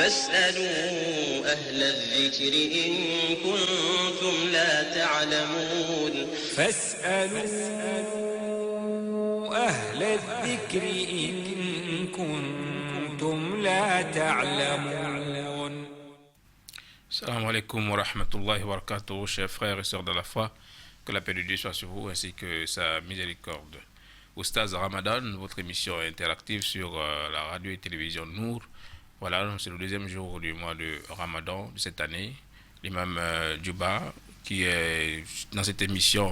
فاسألوا أهل الذكر إن كنتم لا تعلمون أهل الذكر إن كنتم لا تعلمون. Salam alaikum wa rahmatullahi wa barakatuh, chers frères et sœurs de la foi, que la paix de Dieu soit sur vous ainsi que sa miséricorde. Oustaz Ramadan, votre émission interactive sur la radio et télévision Nour. Voilà, c'est le deuxième jour du mois de Ramadan de cette année. L'imam Djouba, qui est dans cette émission,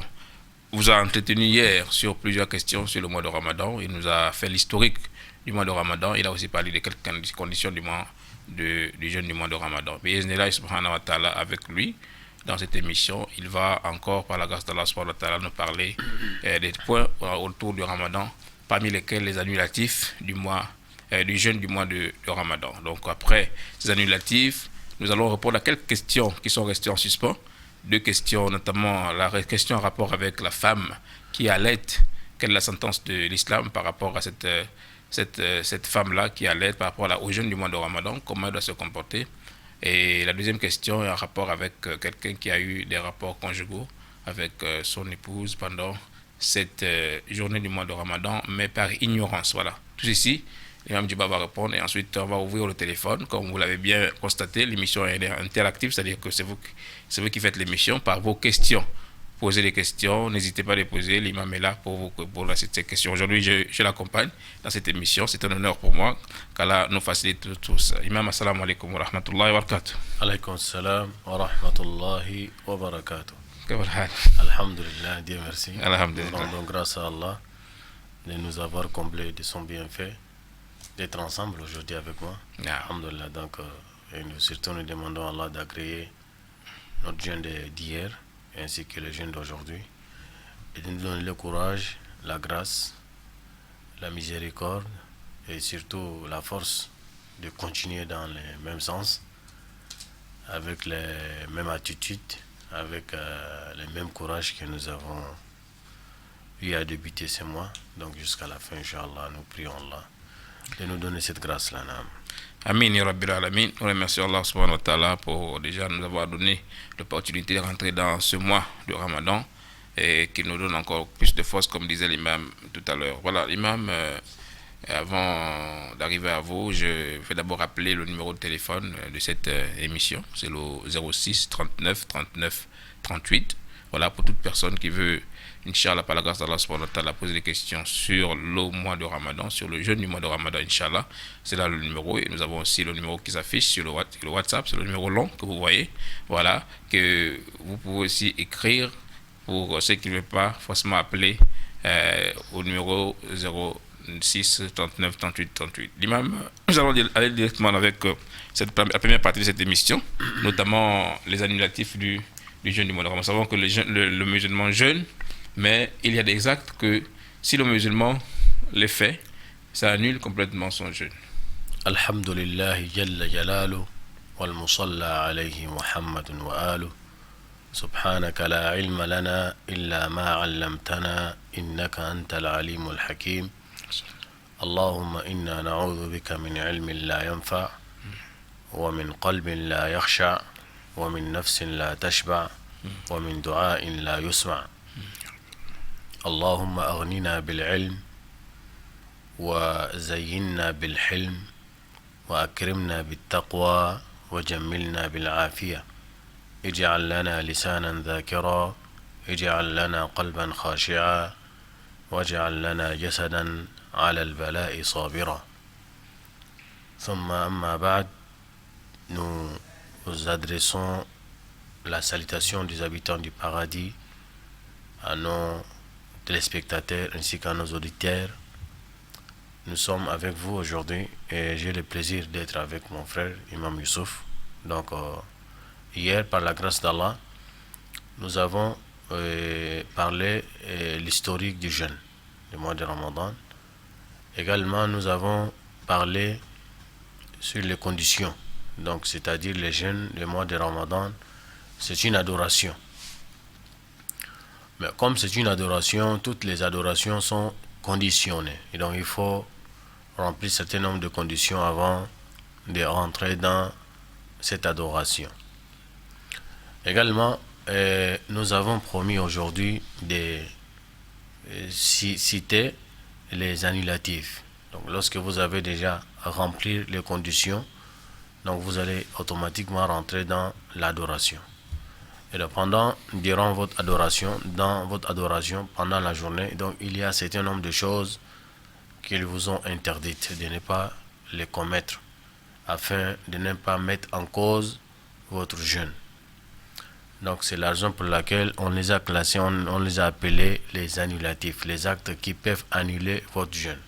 vous a entretenu hier sur plusieurs questions sur le mois de Ramadan. Il nous a fait l'historique du mois de Ramadan. Il a aussi parlé de quelques conditions du mois du jeûne du mois de Ramadan. Mais Iznillah subhanahu wa ta'ala, avec lui, dans cette émission, il va encore, par la grâce d'Allah subhanahu wa ta'ala, nous parler des points autour du Ramadan, parmi lesquels les annulatifs du jeûne du mois de Ramadan. Donc après ces annulatifs, nous allons répondre à quelques questions qui sont restées en suspens. Deux questions, notamment la question en rapport avec la femme qui allait. Quelle est la sentence de l'islam par rapport à cette femme-là qui allait par rapport au jeûne du mois de Ramadan, comment elle doit se comporter. Et la deuxième question est en rapport avec quelqu'un qui a eu des rapports conjugaux avec son épouse pendant cette journée du mois de Ramadan, mais par ignorance. Voilà. Tout ceci, l'imam Djouba va répondre et ensuite on va ouvrir le téléphone. Comme vous l'avez bien constaté, l'émission est interactive, c'est-à-dire que c'est vous qui faites l'émission par vos questions. Posez des questions, n'hésitez pas à les poser. L'imam est là pour ces questions. Aujourd'hui, je l'accompagne dans cette émission. C'est un honneur pour moi qu'Allah nous facilite tous. Imam, assalamu alaikum wa rahmatullahi wa barakatuh. Alaykum salam wa rahmatullahi wa barakatuh. Alhamdulillah, Dieu merci. Alhamdulillah. Nous rendons grâce à Allah de nous avoir comblés de son bienfait, d'être ensemble aujourd'hui avec moi. Yeah. Alhamdulillah. Donc, et surtout nous demandons à Allah d'agréer notre jeûne d'hier ainsi que le jeûne d'aujourd'hui, et de nous donner le courage, la grâce, la miséricorde et surtout la force de continuer dans le même sens, avec les mêmes attitudes, avec le même courage que nous avons eu à débuter ce mois. Donc jusqu'à la fin, Inch'Allah, nous prions Allah de nous donner cette grâce-là. Amin ya Rabbil Alamin. Nous remercions Allah subhanahu wa ta'ala pour déjà nous avoir donné l'opportunité de rentrer dans ce mois de Ramadan et qu'il nous donne encore plus de force, comme disait l'imam tout à l'heure. Voilà, l'imam, avant d'arriver à vous, je vais d'abord rappeler le numéro de téléphone de cette émission. C'est le 06 39 39 38. Voilà, pour toute personne qui veut, Inch'Allah, par la grâce d'Allah subhanahu wa ta'ala, poser des questions sur le mois de Ramadan, sur le jeûne du mois de Ramadan, Inch'Allah. C'est là le numéro. Et nous avons aussi le numéro qui s'affiche sur le WhatsApp. C'est le numéro long que vous voyez. Voilà, que vous pouvez aussi écrire pour ceux qui ne veulent pas forcément appeler au numéro 06 39 38 38. L'imam, nous allons aller directement avec la première partie de cette émission, notamment les annulatifs du jeûne du mois de Ramadan. Nous savons que le musulman jeûne, mais il y a des actes que si le musulman les fait, ça annule complètement son jeûne. Alhamdulillah jalla jalalu wal musalla alayhi Muhammadun wa alu. Subhanaka la ilma lana illa ma 'allamtana innaka antal alimul hakim. Allahumma inna na'udhu bika min ilmin la yanfa' wa min qalbin la yakhsha' wa min nafsin la tashba' wa min du'a'in la yusma'. اللهم أغننا بالعلم وزينا بالحلم وأكرمنا بالتقوى وجملنا بالعافية. اجعل لنا لسانا ذاكرا، اجعل لنا قلبا خاشعا، واجعل لنا جسدا على البلاء صابرا. ثم أما بعد, nous adressons la salutation des habitants du paradis à nos téléspectateurs ainsi qu'à nos auditeurs. Nous sommes avec vous aujourd'hui et j'ai le plaisir d'être avec mon frère Imam Youssouf. Donc hier, par la grâce d'Allah, nous avons parlé l'historique du jeûne du mois de Ramadan. Également, nous avons parlé sur les conditions. Donc, c'est-à-dire le jeûne du mois de Ramadan, c'est une adoration. Mais comme c'est une adoration, toutes les adorations sont conditionnées. Et donc il faut remplir un certain nombre de conditions avant de rentrer dans cette adoration. Également, nous avons promis aujourd'hui de citer les annulatifs. Donc, lorsque vous avez déjà rempli les conditions, donc vous allez automatiquement rentrer dans l'adoration. Et donc, durant votre adoration, pendant la journée, donc il y a un certain nombre de choses qu'ils vous ont interdites de ne pas les commettre, afin de ne pas mettre en cause votre jeûne. Donc c'est la raison pour laquelle on les a classés, on les a appelés les annulatifs, les actes qui peuvent annuler votre jeûne.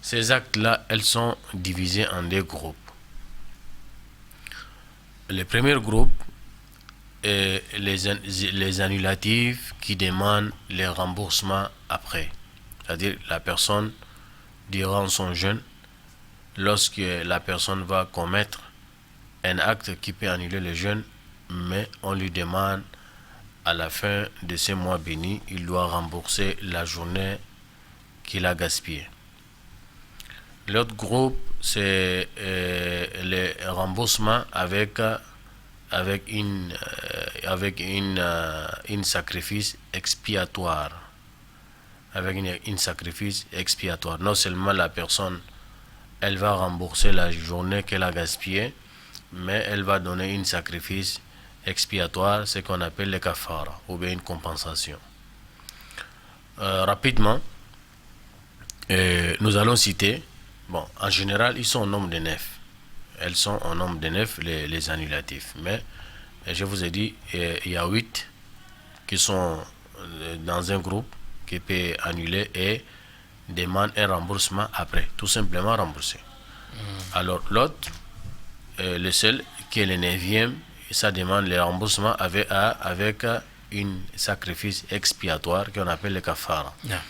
Ces actes-là, elles sont divisés en deux groupes. Le premier groupe est les annulatifs qui demandent les remboursements après. C'est-à-dire la personne, durant son jeûne, lorsque la personne va commettre un acte qui peut annuler le jeûne, mais on lui demande à la fin de ce mois béni, il doit rembourser la journée qu'il a gaspillée. L'autre groupe, c'est le remboursement avec un sacrifice expiatoire. Avec un sacrifice expiatoire. Non seulement la personne, elle va rembourser la journée qu'elle a gaspillée, mais elle va donner un sacrifice expiatoire, ce qu'on appelle le kafara, ou bien une compensation. Rapidement, nous allons citer, bon, en général, ils sont au nombre de 9. Elles sont au nombre de 9, les annulatifs. Mais, je vous ai dit, il y a 8 qui sont dans un groupe qui peut annuler et demande un remboursement après, tout simplement remboursé. Alors, l'autre, le seul qui est le 9e, ça demande le remboursement avec un sacrifice expiatoire qu'on appelle le kafara. Yeah.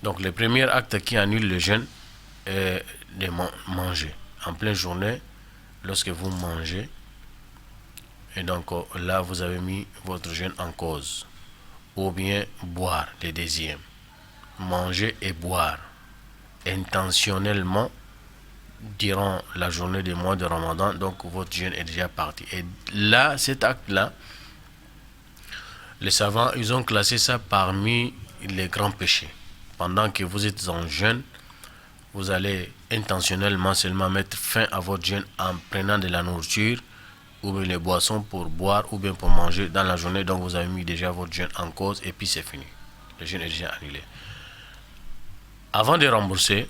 Donc le premier acte qui annule le jeûne est de manger. En pleine journée, lorsque vous mangez, et donc là vous avez mis votre jeûne en cause. Ou bien boire, le deuxième. Manger et boire intentionnellement durant la journée du mois de Ramadan, donc votre jeûne est déjà parti. Et là, cet acte-là, les savants, ils ont classé ça parmi les grands péchés. Pendant que vous êtes en jeûne, vous allez intentionnellement seulement mettre fin à votre jeûne en prenant de la nourriture ou bien les boissons pour boire ou bien pour manger dans la journée. Donc vous avez mis déjà votre jeûne en cause et puis c'est fini. Le jeûne est déjà annulé. Avant de rembourser,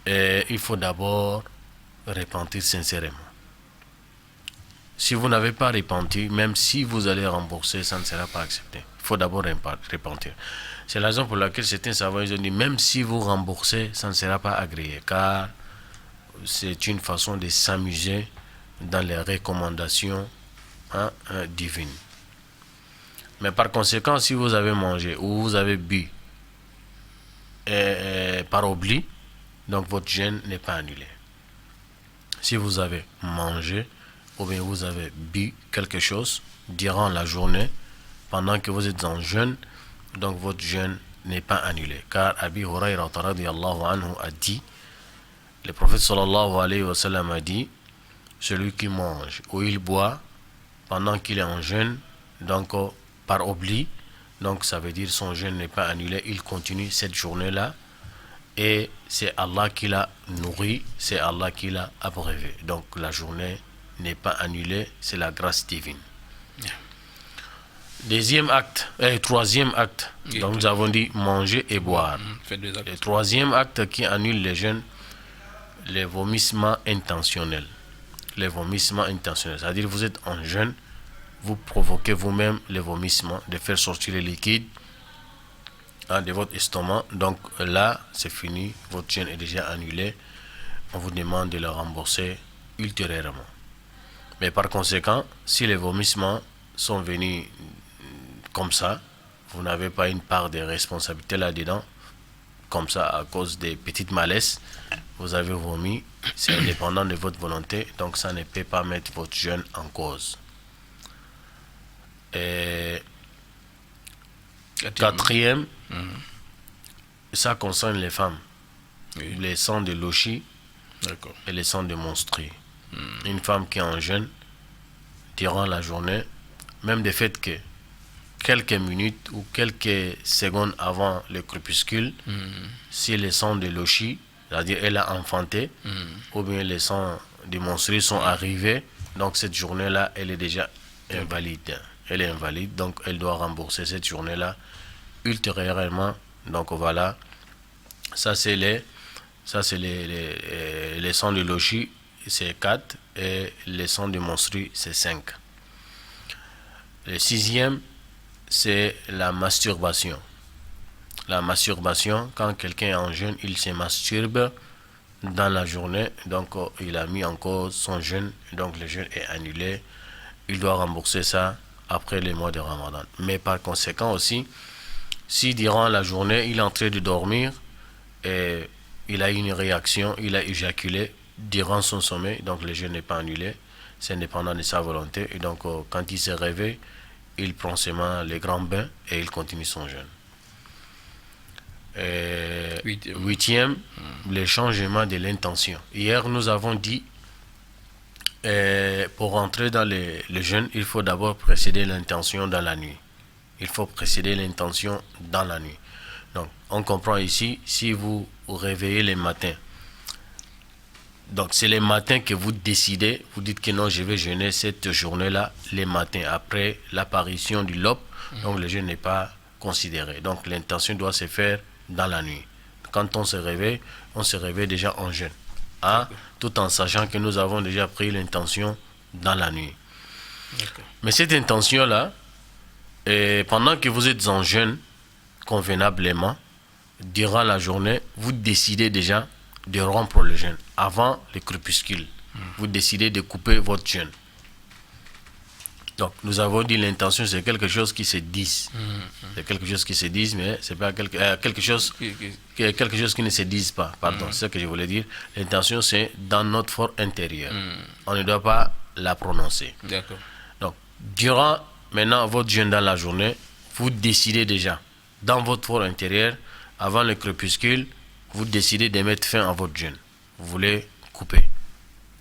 il faut d'abord repentir sincèrement. Si vous n'avez pas repenti, même si vous allez rembourser, ça ne sera pas accepté. Il faut d'abord repentir. C'est la raison pour laquelle certains savants ils ont dit, même si vous remboursez, ça ne sera pas agréé, car c'est une façon de s'amuser dans les recommandations divines. Mais par conséquent, si vous avez mangé ou vous avez bu par oubli, donc votre jeûne n'est pas annulé. Si vous avez mangé ou bien vous avez bu quelque chose durant la journée, pendant que vous êtes en jeûne, donc votre jeûne n'est pas annulé. Car Abi Hurayra radiyallahu anhu a dit, le prophète sallallahu alayhi wa sallam a dit, celui qui mange ou il boit pendant qu'il est en jeûne, donc par oubli, donc ça veut dire son jeûne n'est pas annulé, il continue cette journée-là. Et c'est Allah qui l'a nourri, c'est Allah qui l'a abreuvé. Donc la journée n'est pas annulée, c'est la grâce divine. Troisième acte. Donc nous avons dit manger et boire. Le troisième acte qui annule les jeûnes, les vomissements intentionnels. Les vomissements intentionnels. C'est-à-dire vous êtes en jeûne, vous provoquez vous-même les vomissements, de faire sortir les liquides de votre estomac. Donc là, c'est fini, votre jeûne est déjà annulé. On vous demande de le rembourser ultérieurement. Mais par conséquent, si les vomissements sont venus comme ça, vous n'avez pas une part de responsabilité là-dedans, comme ça, à cause des petites malaises, vous avez vomi, c'est indépendant de votre volonté, donc ça ne peut pas mettre votre jeûne en cause. Et quatrième, ça concerne les femmes. Oui. Les sangs de lochi et les sons de menstrues. Une femme qui est en jeûne durant la journée, même du fait que quelques minutes ou quelques secondes avant le crépuscule, si les sons de l'oshi, c'est-à-dire elle a enfanté, ou bien les sons de menstrues sont arrivés, donc cette journée-là, elle est déjà invalide. Elle est invalide, donc elle doit rembourser cette journée-là ultérieurement. Donc voilà, ça c'est les sons de l'oshi, c'est 4, et les sons de menstrues, c'est 5. Le 6e, c'est la masturbation. La masturbation, quand quelqu'un est en jeûne, il se masturbe dans la journée, donc il a mis en cause son jeûne, donc le jeûne est annulé. Il doit rembourser ça après le mois de Ramadan. Mais par conséquent aussi, si durant la journée, il est en train de dormir et il a une réaction, il a éjaculé durant son sommeil, donc le jeûne n'est pas annulé, c'est indépendant de sa volonté. Et donc quand il se réveille, il prend seulement les grands bains et il continue son jeûne. 8e, le changement de l'intention. Hier, nous avons dit, pour entrer dans le jeûne, il faut d'abord précéder l'intention dans la nuit. Il faut précéder l'intention dans la nuit. Donc, on comprend ici, si vous vous réveillez le matin, donc c'est le matin que vous décidez, vous dites que non, je vais jeûner cette journée-là, le matin, après l'apparition du lobe, donc le jeûne n'est pas considéré. Donc l'intention doit se faire dans la nuit. Quand on se réveille déjà en jeûne, hein, tout en sachant que nous avons déjà pris l'intention dans la nuit. Mais cette intention-là, pendant que vous êtes en jeûne, convenablement, durant la journée, vous décidez déjà de rompre le jeûne avant le crépuscule. Vous décidez de couper votre jeûne. Donc, nous avons dit l'intention, c'est quelque chose qui se dit. C'est quelque chose qui se dit, mais c'est pas quelque chose qui ne se dit pas. Pardon, c'est ce que je voulais dire. L'intention, c'est dans notre fort intérieur. On ne doit pas la prononcer. D'accord. Donc, durant maintenant votre jeûne dans la journée, vous décidez déjà, dans votre fort intérieur, avant le crépuscule, vous décidez de mettre fin à votre jeûne. Vous voulez couper.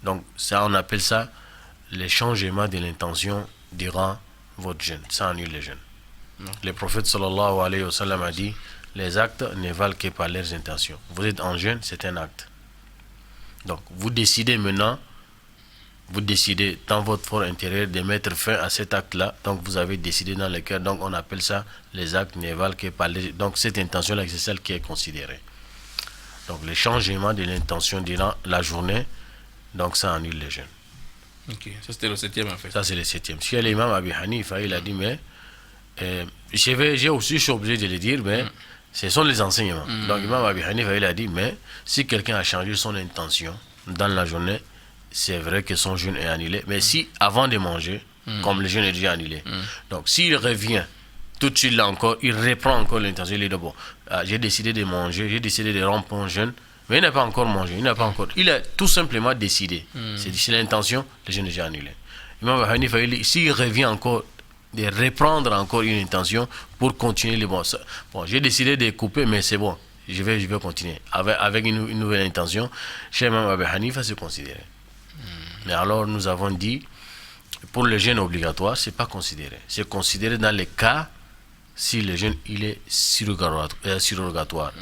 Donc, ça, on appelle ça le changement de l'intention durant votre jeûne. Ça annule le jeûne. Le prophète sallallahu alayhi wa sallam a dit, les actes ne valent que par leurs intentions. Vous êtes en jeûne, c'est un acte. Donc, vous décidez maintenant, vous décidez dans votre fort intérieur de mettre fin à cet acte-là. Donc, vous avez décidé dans le cœur. Donc, on appelle ça, les actes ne valent que par les... Donc, cette intention-là, c'est celle qui est considérée. Donc, le changement de l'intention durant la journée, donc ça annule le jeûne. Ok, ça c'était le 7e en fait. Ça c'est le 7e. Chez l'imam Abi Hanifa, il a dit, mais je suis obligé de le dire, mais ce sont les enseignements. Donc l'imam Abi Hanifa, il a dit, mais si quelqu'un a changé son intention dans la journée, c'est vrai que son jeûne est annulé. Mais si avant de manger, comme le jeûne est déjà annulé, donc s'il revient tout de suite là encore, il reprend encore l'intention, il dit, bon, j'ai décidé de manger, j'ai décidé de rompre mon jeûne, mais il n'a pas encore mangé, il a tout simplement décidé. C'est l'intention, le jeûne est déjà annulé. Imam Hanifa, s'il revient encore, de reprendre encore une intention pour continuer les bons. Bon, j'ai décidé de couper, mais c'est bon, je vais continuer. Avec une nouvelle intention, chez Imam Abi Hanifa, c'est considéré. Mais alors, nous avons dit, pour le jeûne obligatoire, c'est pas considéré. C'est considéré dans les cas si le jeûne il est surrogatoire,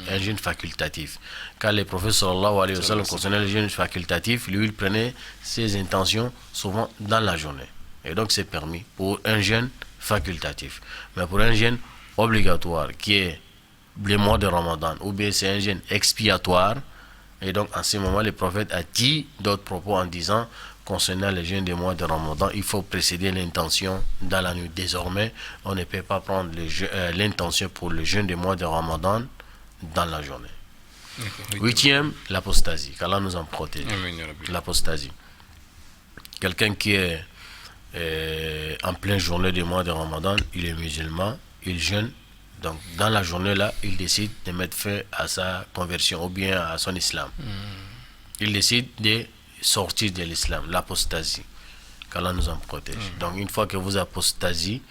un jeûne facultatif. Car le prophète sallallahu alayhi wa sallam concernant le jeûne facultatif, lui il prenait ses intentions souvent dans la journée. Et donc c'est permis pour un jeûne facultatif. Mais pour un jeûne obligatoire qui est le mois de Ramadan, ou bien c'est un jeûne expiatoire, et donc en ce moment le prophète a dit d'autres propos en disant concernant le jeûne des mois de Ramadan, il faut précéder l'intention dans la nuit. Désormais, on ne peut pas prendre l'intention pour le jeûne des mois de Ramadan dans la journée. 8e, l'apostasie, qu'Allah nous en protège. L'apostasie. Quelqu'un qui est en pleine journée des mois de Ramadan, il est musulman, il jeûne, donc dans la journée là, il décide de mettre fin à sa conversion ou bien à son islam. Il décide de sortir de l'islam, l'apostasie, qu'Allah nous en protège. Donc une fois que vous apostasiez,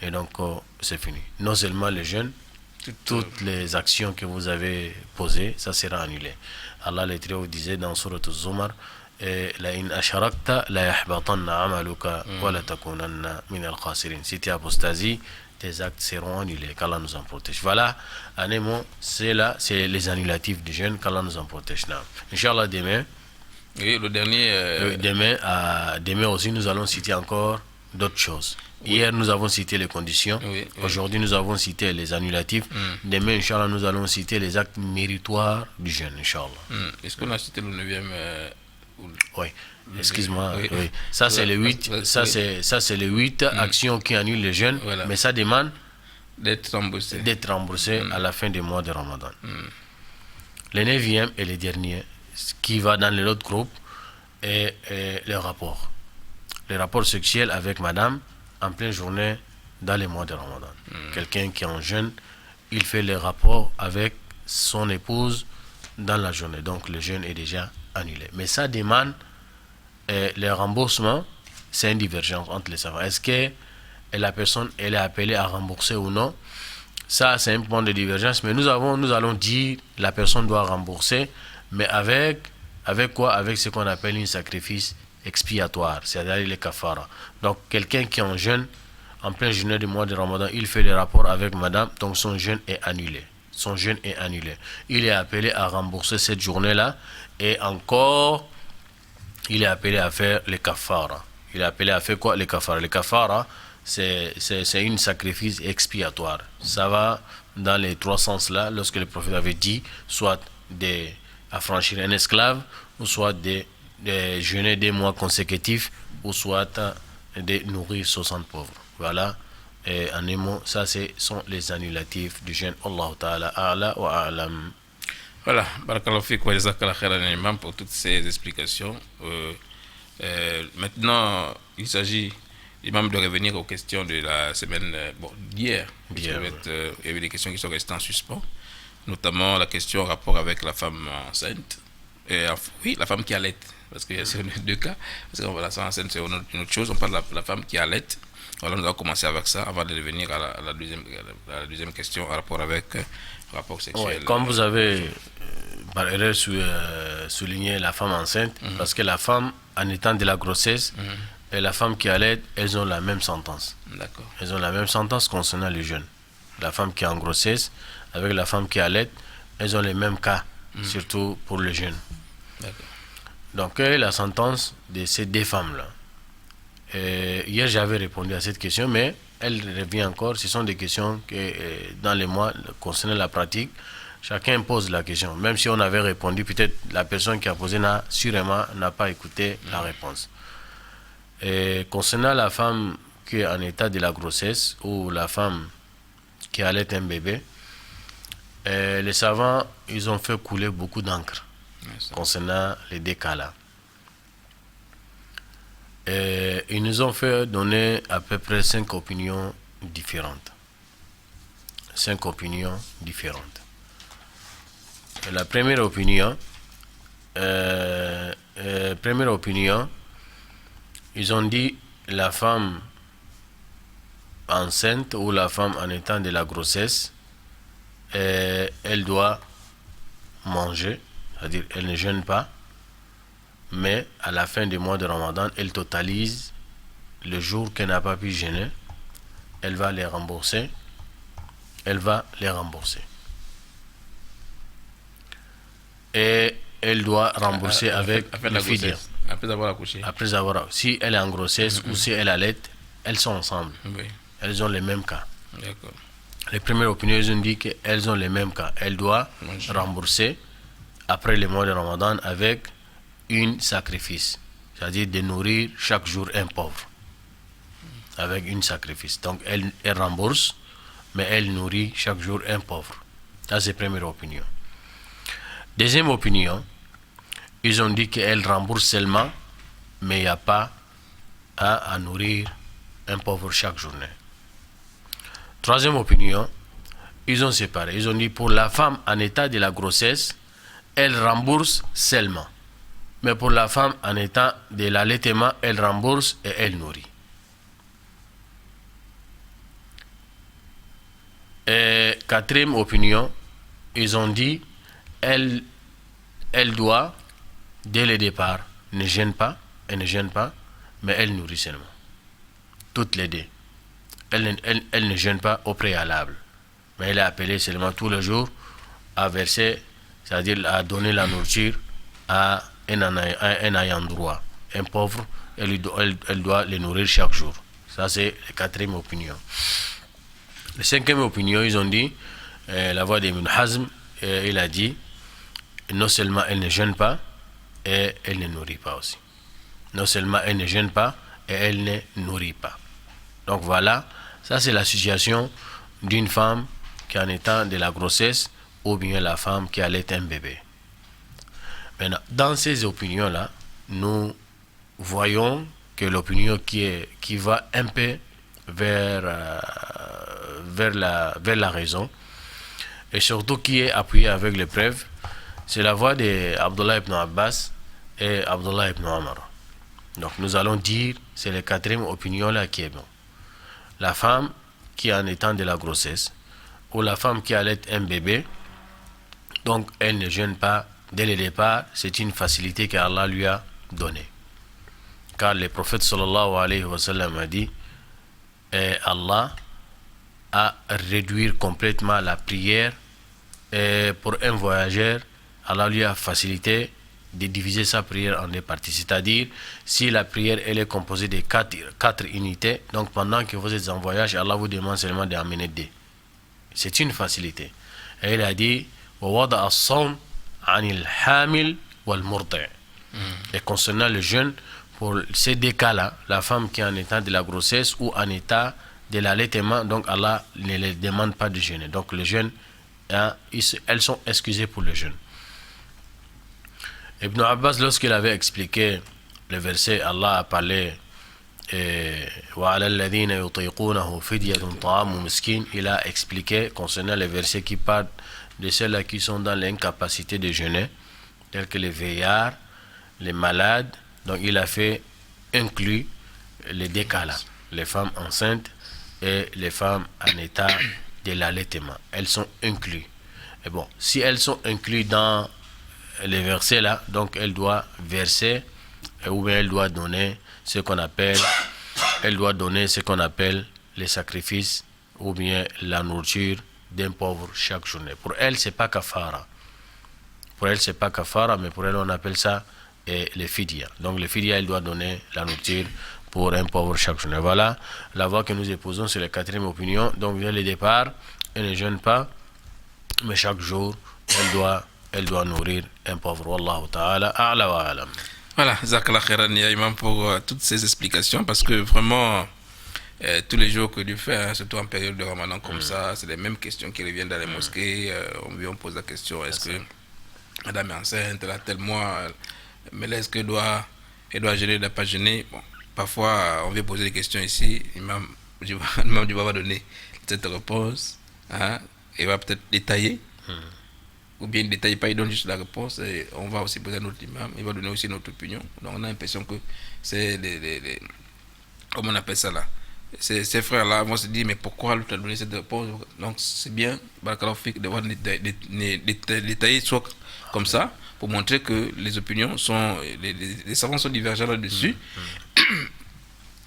et donc c'est fini. Non seulement le jeûne toutes les actions que vous avez posées, ça sera annulé. Allah le Très-Haut disait dans Surat Al-Zumar, la in asharakta la yahbatanna amaluka wa la takunanna min al-khasirin. Si tu apostasie, tes actes seront annulés, qu'Allah nous en protège. Voilà, en un mot, c'est les annulatifs du jeûne, qu'Allah nous en protège. Inch'Allah, demain, oui, le dernier. Demain aussi, nous allons citer encore d'autres choses. Oui. Hier, nous avons cité les conditions. Oui, oui. Aujourd'hui, nous avons cité les annulatifs. Demain, Inch'Allah, nous allons citer les actes méritoires du jeûne, Inch'Allah. Est-ce qu'on a cité le 9e Oui. Excuse-moi. Oui. Ça, c'est les 8, ça, c'est les 8 actions qui annulent le jeûne. Voilà. Mais ça demande d'être remboursé à la fin du mois de Ramadan. Le 9e et le dernier, qui va dans l'autre groupe, est le rapport. Le rapport sexuel avec madame en pleine journée dans les mois de Ramadan. Quelqu'un qui est en jeûne, il fait le rapport avec son épouse dans la journée. Donc le jeûne est déjà annulé. Mais ça demande le remboursement, c'est une divergence entre les savants. Est-ce que la personne elle est appelée à rembourser ou non? Ça, c'est un point de divergence. Mais nous allons dire la personne doit rembourser, mais avec quoi? Avec ce qu'on appelle un sacrifice expiatoire, c'est-à-dire les kafara. Donc, quelqu'un qui est en jeûne, en plein jeûne du mois de Ramadan, il fait le rapport avec madame, donc son jeûne est annulé. Son jeûne est annulé. Il est appelé à rembourser cette journée-là, et encore, il est appelé à faire les kafara. Il est appelé à faire quoi? Les kafara. Les kafara, c'est un sacrifice expiatoire. Ça va dans les 3 sens-là, lorsque le prophète avait dit, soit affranchir un esclave, ou soit de jeûner 2 mois consécutifs, ou soit de nourrir 60 pauvres. Voilà. Et en un mot, ça sont les annulatifs du jeûne. Allah Ta'ala a'la wa a'lam. Voilà, barakallahu fik wa jazakallahu khairan imam pour toutes ces explications. Maintenant, il s'agit, imam, de revenir aux questions de la semaine d'hier. Il y avait des questions qui sont restées en suspens, notamment la question en rapport avec la femme enceinte. Oui, la femme qui allait, parce qu'il y a 2 cas. Parce que la femme enceinte, c'est une autre chose. On parle de la femme qui allait. Voilà, nous allons commencer avec ça avant de revenir à la deuxième question en rapport avec le rapport sexuel. Ouais, comme vous avez par erreur souligné la femme enceinte, parce que la femme, en étant de la grossesse, et la femme qui allait, elles ont la même sentence. D'accord. Elles ont la même sentence concernant le jeûne. La femme qui est en grossesse, avec la femme qui allait, elles ont les mêmes cas, surtout pour le jeûne. D'accord. Donc, quelle est la sentence de ces 2 femmes-là? Hier, j'avais répondu à cette question, mais elle revient encore. Ce sont des questions que, dans les mois, concernant la pratique, chacun pose la question. Même si on avait répondu, peut-être la personne qui a posé sûrement n'a pas écouté la réponse. Concernant la femme qui est en état de la grossesse, ou la femme qui allait un bébé, les savants, ils ont fait couler beaucoup d'encre concernant les 2 cas-là. Ils nous ont fait donner à peu près 5 opinions différentes. 5 opinions différentes. Et la première opinion, ils ont dit la femme enceinte ou la femme en état de la grossesse, elle doit manger, c'est-à-dire elle ne jeûne pas, mais à la fin du mois de Ramadan, elle totalise le jour qu'elle n'a pas pu jeûner, elle va les rembourser. Et elle doit rembourser avec le fidya. Après avoir accouché. Si elle est en grossesse ou si elle allait, elles sont ensemble. Oui. Elles ont les mêmes cas. D'accord. Les premières opinions, ils ont dit qu'elles ont les mêmes cas. Elle doit rembourser après le mois de Ramadan avec un sacrifice, c'est-à-dire de nourrir chaque jour un pauvre avec un sacrifice. Donc elle rembourse, mais elle nourrit chaque jour un pauvre. Ça, c'est la première opinion. Deuxième opinion, ils ont dit qu'elle rembourse seulement, mais il n'y a pas à nourrir un pauvre chaque journée. Troisième opinion, ils ont séparé. Ils ont dit pour la femme en état de la grossesse, elle rembourse seulement. Mais pour la femme en état de l'allaitement, elle rembourse et elle nourrit. Et quatrième opinion, ils ont dit, elle doit, dès le départ, ne gêne pas, mais elle nourrit seulement. Toutes les deux. Elle ne gêne pas au préalable, mais elle est appelée seulement tous les jours à verser, c'est-à-dire à donner la nourriture à un ayant droit. Un pauvre, elle doit le nourrir chaque jour. Ça, c'est la quatrième opinion. La cinquième opinion, ils ont dit, la voix d'Ibn Hazm, il a dit, non seulement elle ne jeûne pas, et elle ne nourrit pas aussi. Non seulement elle ne jeûne pas, et elle ne nourrit pas. Donc voilà, ça c'est la situation d'une femme qui est en état de la grossesse, ou bien la femme qui allait un bébé. Maintenant, dans ces opinions-là, nous voyons que l'opinion qui va un peu vers la raison, et surtout qui est appuyée avec les preuves, c'est la voix d'Abdullah ibn Abbas et Abdullah ibn Omar. Donc nous allons dire, c'est la quatrième opinion là qui est bon. La femme qui est en état de la grossesse, ou la femme qui allait un bébé, donc elle ne jeûne pas dès le départ, c'est une facilité qu'Allah lui a donnée. Car le prophète sallallahu alayhi wa sallam a dit, Allah a réduit complètement la prière, et pour un voyageur, Allah lui a facilité de diviser sa prière en deux parties. C'est-à-dire, si la prière elle est composée de 4 unités, donc pendant que vous êtes en voyage, Allah vous demande seulement d'amener 2. C'est une facilité. Et il a dit, et concernant le jeûne, pour ces deux cas-là, la femme qui est en état de la grossesse ou en état de l'allaitement, donc Allah ne les demande pas de jeûner. Donc le jeûne, elles sont excusées pour le jeûne. Ibn Abbas, lorsqu'il avait expliqué le verset, Allah a parlé il a expliqué concernant les versets qui parlent de ceux-là qui sont dans l'incapacité de jeûner, tels que les vieillards, les malades. Donc il a fait inclure les deux cas là, les femmes enceintes et les femmes en état de l'allaitement. Elles sont incluses. Et bon, si elles sont incluses dans les versets là, donc elle doit verser, ou bien elle doit donner ce qu'on appelle les sacrifices, ou bien la nourriture d'un pauvre chaque journée. Pour elle, c'est pas kafara. Mais pour elle, on appelle ça les fidya. Donc les fidya, elle doit donner la nourriture pour un pauvre chaque journée. Voilà la voie que nous épousons, c'est la quatrième opinion. Donc dès le départ, elle ne jeûne pas, mais chaque jour, elle doit nourrir un pauvre. Wallahu ta'ala a'la wa a'lam. Voilà, Zakallah Khairan ya Imam pour toutes ces explications, parce que vraiment, tous les jours que Dieu fait, surtout en période de Ramadan comme ça, c'est les mêmes questions qui reviennent dans les mosquées. On pose la question, est-ce que madame est enceinte, elle a tel mois, mais là, est-ce qu'elle doit jeûner, elle ne doit pas jeûner? Bon, parfois, on vient poser des questions ici, Imam Djiba va donner cette réponse, hein, il va peut-être détailler. Ou bien il ne détaille pas, il donne juste la réponse, et on va aussi poser notre imam, il va donner aussi notre opinion. Donc on a l'impression que c'est comment on appelle ça là, ces frères-là vont se dire, mais pourquoi l'autre a donné cette réponse? Donc c'est bien, de détailler soit comme ça, pour montrer que les opinions sont, les savants sont divergents là-dessus.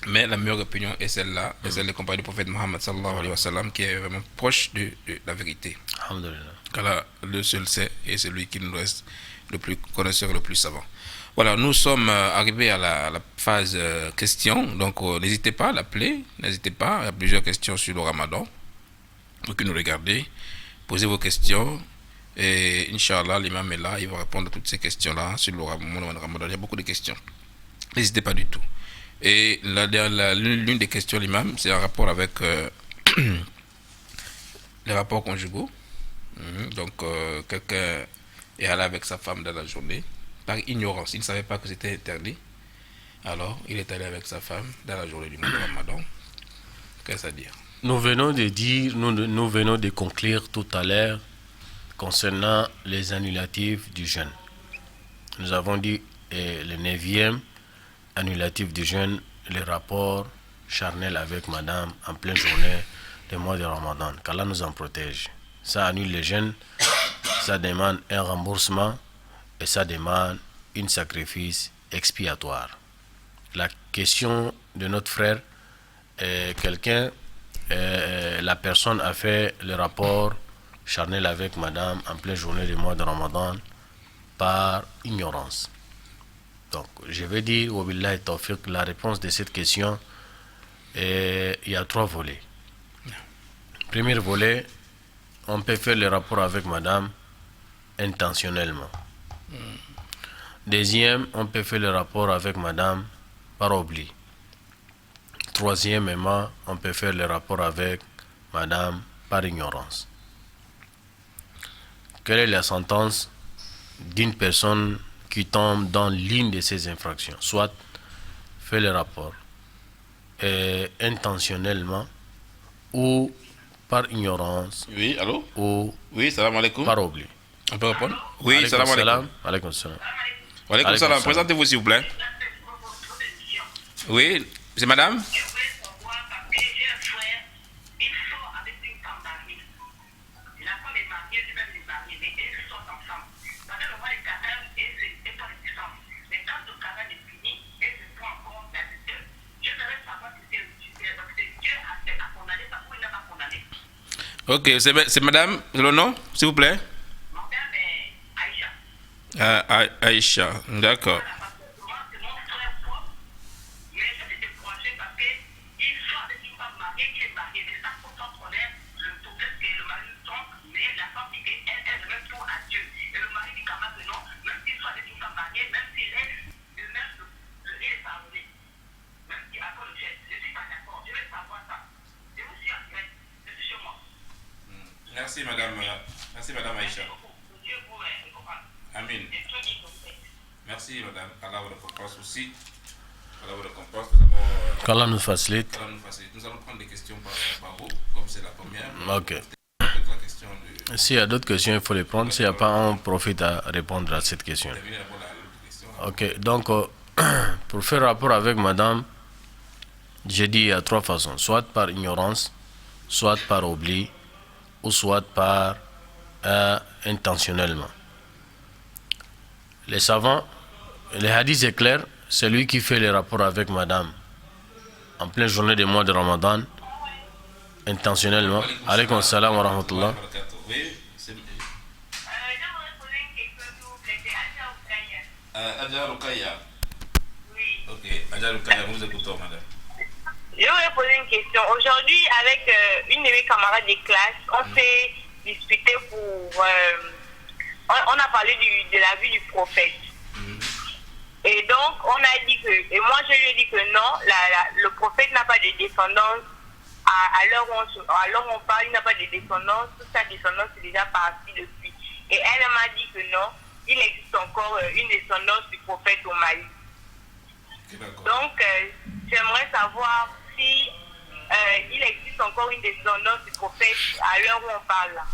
Mais la meilleure opinion est celle-là, et celle des compagnons du prophète Mohammed sallallahu alayhi wa sallam, qui est vraiment proche de la vérité. Alhamdulillah. Car le seul sait, et c'est lui qui nous reste le plus connaisseur, le plus savant. Voilà, nous sommes arrivés à la phase question, donc n'hésitez pas à l'appeler, n'hésitez pas, il y a plusieurs questions sur le Ramadan, pour que nous regardez, posez vos questions, et Inch'Allah, l'imam est là, il va répondre à toutes ces questions-là sur le Ramadan. Il y a beaucoup de questions, n'hésitez pas du tout. Et l'une des questions, l'imam, c'est en rapport avec les rapports conjugaux. Donc, quelqu'un est allé avec sa femme dans la journée, par ignorance, il ne savait pas que c'était interdit. Alors, il est allé avec sa femme dans la journée du mois de Ramadan. Qu'est-ce à dire? Nous venons de conclure tout à l'heure concernant les annulatifs du jeûne. Nous avons dit le 9e annulatif du jeûne, le rapport charnel avec madame en pleine journée du mois de Ramadan. Qu'Allah nous en protège. Ça annule le jeûne, ça demande un remboursement et ça demande un sacrifice expiatoire. La question de notre frère, la personne a fait le rapport charnel avec madame en pleine journée du mois de Ramadan par ignorance. Donc, je vais dire, wabillahi tawfiq, la réponse de cette question, il y a 3 volets. Premier volet, on peut faire le rapport avec madame intentionnellement. Deuxième, on peut faire le rapport avec madame par oubli. Troisièmement, on peut faire le rapport avec madame par ignorance. Quelle est la sentence d'une personne qui tombe dans l'une de ces infractions? Soit fait le rapport intentionnellement ou par ignorance. Oui, allô? Ou Oui, salam alaikum. par oubli. On peut répondre? Oui, salam alaikum. Alaikum salam. Alaikum salam. Présentez-vous s'il vous plaît. Oui, c'est madame? Ok, c'est madame, le nom, s'il vous plaît? Aïcha, d'accord. Merci madame Aïcha. Amin. Merci madame. Allah vous récompense aussi. Allah vous récompense. Qu'Allah nous facilite. Nous allons prendre des questions par vous, comme c'est la première. Ok. S'il y a d'autres questions, il faut les prendre. S'il n'y a pas, on profite à répondre à cette question. Ok, donc pour faire rapport avec madame, j'ai dit il y a 3 façons. Soit par ignorance, soit par oubli, ou soit par intentionnellement. Les savants, le hadith est clair, celui qui fait les rapports avec madame en pleine journée du mois de Ramadan, intentionnellement. Alaykoum salam wa rahmatullah. Oui, c'est... Adja Rukaya. Oui. Ok, Adja Rukaya, nous écoutons, madame. Je voudrais poser une question. Aujourd'hui, avec une de mes camarades de classe, on s'est disputé pour... on a parlé de la vie du prophète. Et donc, on a dit que... Et moi, je lui ai dit que non, le prophète n'a pas de descendance. À l'heure où on parle, il n'a pas de descendance. Toute sa descendance est déjà partie depuis. Et elle m'a dit que non, il existe encore une descendance du prophète au Mali. Donc, j'aimerais savoir si il existe encore une descendance du prophète à l'heure où on parle là.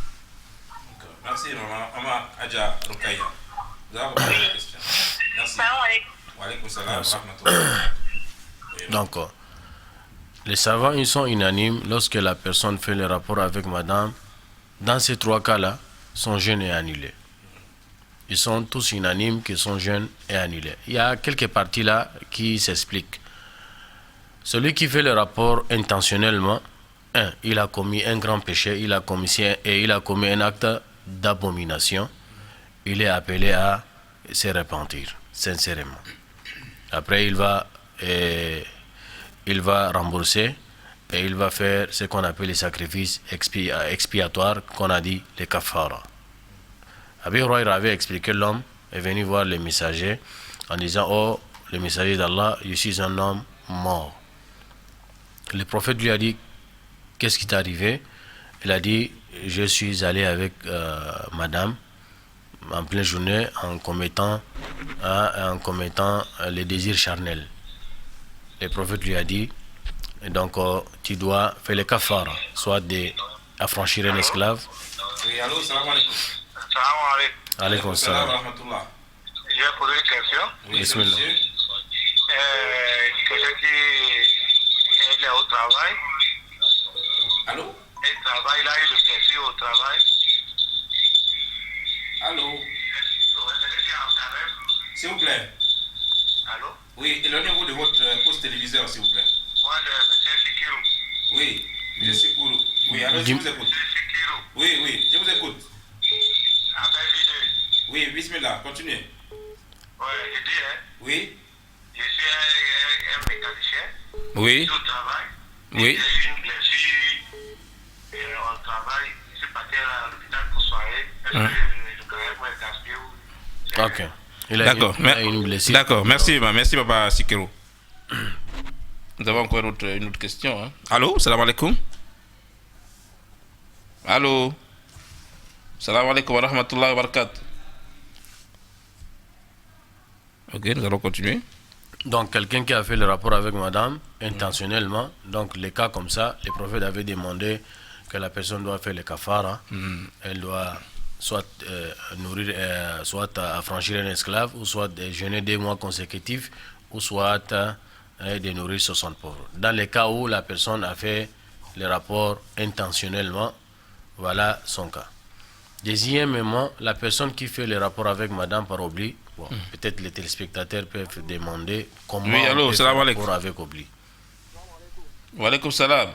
Merci, maman Adja Rukaya. Vous avez posé la question. Merci. Wa alaykoum salam wa rahmatullah. Donc, les savants, ils sont unanimes lorsque la personne fait le rapport avec madame. Dans ces 3 cas-là, son jeûne est annulé. Ils sont tous unanimes que son jeûne est annulé. Il y a quelques parties là qui s'expliquent. Celui qui fait le rapport intentionnellement, il a commis un grand péché, il a commis un acte d'abomination. Il est appelé à se repentir sincèrement. Après, il va rembourser et il va faire ce qu'on appelle les sacrifices expiatoires, qu'on a dit les kafara. Abi Huraïra avait expliqué, l'homme est venu voir le messager en disant: oh, le messager d'Allah, je suis un homme mort. Le prophète lui a dit: qu'est-ce qui t'est arrivé? Il a dit: je suis allé avec madame en pleine journée en commettant les désirs charnels. Le prophète lui a dit: donc tu dois faire le kafara, soit d'affranchir un esclave. Oui, allô, salam alaikum. Salam alaikum. Alaykoum salam. Je vais poser une question. Oui, Bismillah. monsieur. Quelqu'un qui est au travail. Allô? Il travaille, il a eu le blessure au travail. Allô? S'il vous plaît. Allô? Oui, éloignez-vous de votre poste téléviseur, s'il vous plaît. Moi, de M. Sikirou. Oui, M. Sikirou. Oui, alors je vous écoute. Sikirou. Oui, je vous écoute. Avec l'idée. Oui, bismillah, continuez. Ouais, je dis, hein. Oui. Je suis un mécanicien. Oui. Je travaille. Oui. J'ai eu une blessure. On travaille. Je suis parti à l'hôpital pour soigner. Est-ce que je travaille pour un gaspillé ou... Ok. D'accord, Il a une blessure. d'accord, merci Papa Sikirou. Nous avons encore une autre question. Hein. Allô, salam alaikum. Allô, salam alaikum wa rahmatullahi wa barakatuh. Ok, nous allons continuer. Donc, quelqu'un qui a fait le rapport avec madame intentionnellement, donc les cas comme ça, les prophètes avaient demandé que la personne doit faire le kafara. Elle doit soit nourrir, soit affranchir un esclave, ou soit jeûner 2 mois consécutifs, ou soit de nourrir 60 pauvres. Dans les cas où la personne a fait le rapport intentionnellement, voilà son cas. Deuxièmement, la personne qui fait le rapport avec madame par oubli, bon, peut-être les téléspectateurs peuvent demander comment Oui, allô, on peut salam faire alaikum. rapport avec oubli. Wa alaikum salam.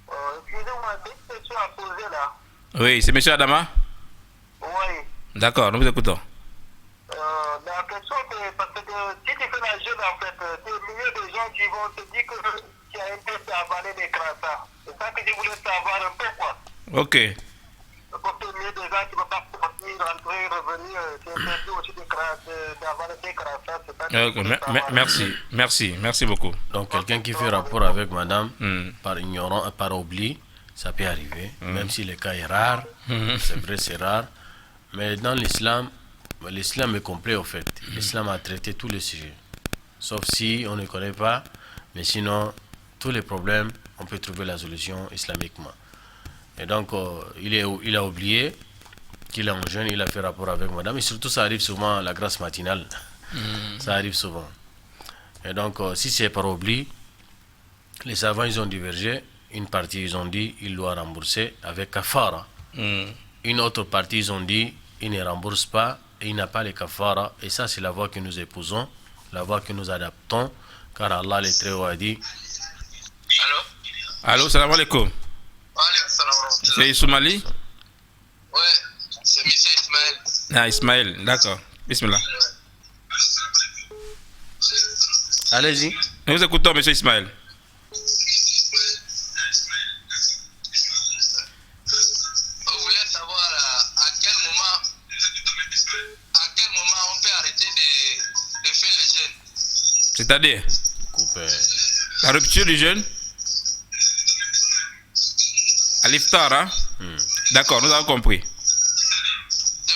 Excusez-moi, c'est une question à poser là. Oui, c'est M. Adama. Oui. D'accord, nous vous écoutons. La question, c'est parce que si tu fais la jeûne, en fait, c'est au milieu des gens qui vont te dire que tu as un peu avaler des crassas. C'est ça que je voulais savoir un peu, quoi. Ok, Parce que au milieu des gens qui ne vont pas sortir, rentrer, revenir, c'est interdit aussi d'avaler des crassas. C'est ça que je voulais savoir. merci beaucoup. Donc, quelqu'un qui fait rapport avec madame Hmm. par ignorance, par oubli, ça peut arriver, même si le cas est rare, c'est vrai, c'est rare. Mais dans l'islam est complet au fait. L'islam a traité tous les sujets. Sauf si on ne connaît pas, mais sinon, tous les problèmes, on peut trouver la solution islamiquement. Et donc, il a oublié qu'il est en jeûne, il a fait rapport avec madame. Et surtout, ça arrive souvent à la grâce matinale. Ça arrive souvent. Et donc, si c'est par oubli, les savants, ils ont divergé. Une partie, ils ont dit, il doit rembourser avec kafara. Une autre partie, ils ont dit, il ne rembourse pas et il n'a pas les kafara. Et ça, c'est la voie que nous épousons, la voie que nous adaptons, car Allah, le Très-Haut, a dit. Allô? Allô, salam alaikum. C'est Ismaili? Ouais, c'est M. Ismaël. Ah, Ismaël, d'accord. Bismillah. Allez-y. Nous vous écoutons, M. Ismaël. On voulait savoir à quel moment on peut arrêter de faire le jeûne. C'est-à-dire Coupé. la rupture du jeûne à l'iftar, hein? D'accord, nous avons compris. De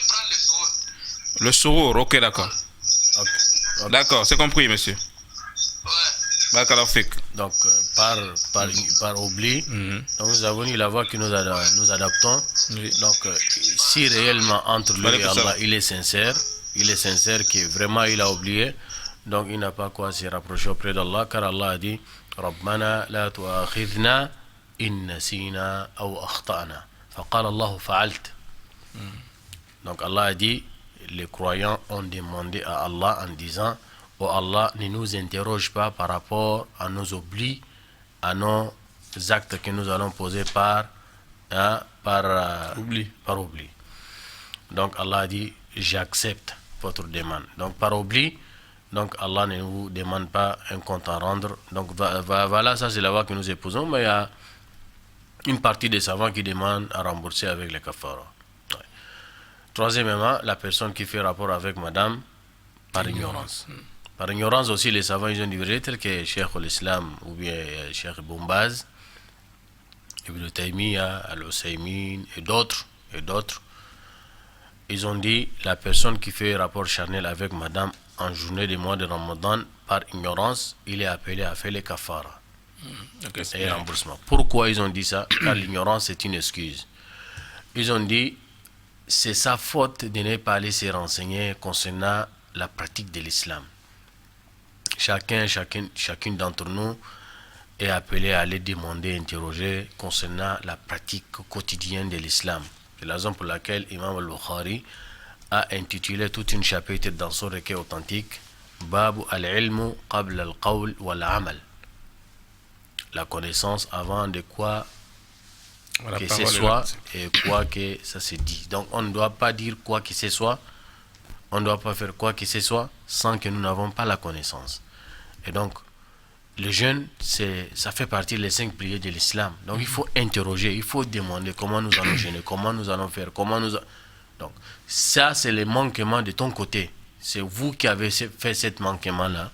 prendre le sourd. Le sourour, ok, d'accord. Ok. D'accord, c'est compris, monsieur. Ouais. Barakallahu fik. Donc, par oubli, donc nous avons eu la voie que nous adaptons. Oui. Donc, si réellement entre lui et Walaikum Allah, salam. il est sincère que vraiment il a oublié, donc il n'a pas quoi se rapprocher auprès d'Allah, car Allah a dit Rabbana la tu'akhidna in nasina aw akhtana. Faqala Allah fa'alt. Donc Allah a dit, les croyants ont demandé à Allah en disant, oh Allah, ne nous interroge pas par rapport à nos oublis, à nos actes que nous allons poser par Oubli. Donc Allah a dit, j'accepte votre demande. Donc par oubli, donc Allah ne vous demande pas un compte à rendre. Donc voilà, ça c'est la voie que nous épousons, mais il y a une partie des savants qui demandent à rembourser avec les kafara. Ouais. Troisièmement, la personne qui fait rapport avec madame par ignorance. Par ignorance aussi, les savants ils ont divergé, tels que Cheikh l'Islam ou bien Cheikh Bombaz, Ibn Taymiyyah, Al-Husaymin et d'autres. Ils ont dit, la personne qui fait rapport charnel avec madame en journée du mois de Ramadan, par ignorance, il est appelé à faire les kafara. Okay, Et remboursement. Pourquoi ils ont dit ça? Car l'ignorance est une excuse. Ils ont dit c'est sa faute de ne pas aller se renseigner concernant la pratique de l'islam. Chacune d'entre nous est appelé à aller demander, interroger concernant la pratique quotidienne de l'islam. C'est la raison pour laquelle Imam al-Bukhari a intitulé toute une chapitre dans son recueil authentique Babu al-ilmu qabla al-qawl wal-amal. La connaissance avant de quoi que ce soit et quoi que ça se dit. Donc on ne doit pas dire quoi que ce soit, on ne doit pas faire quoi que ce soit sans que nous n'avons pas la connaissance. Et donc le jeûne, ça fait partie des 5 piliers de l'islam. Donc il faut interroger, il faut demander comment nous allons jeûner, comment nous allons faire, Donc ça c'est le manquement de ton côté. C'est vous qui avez fait ce manquement-là.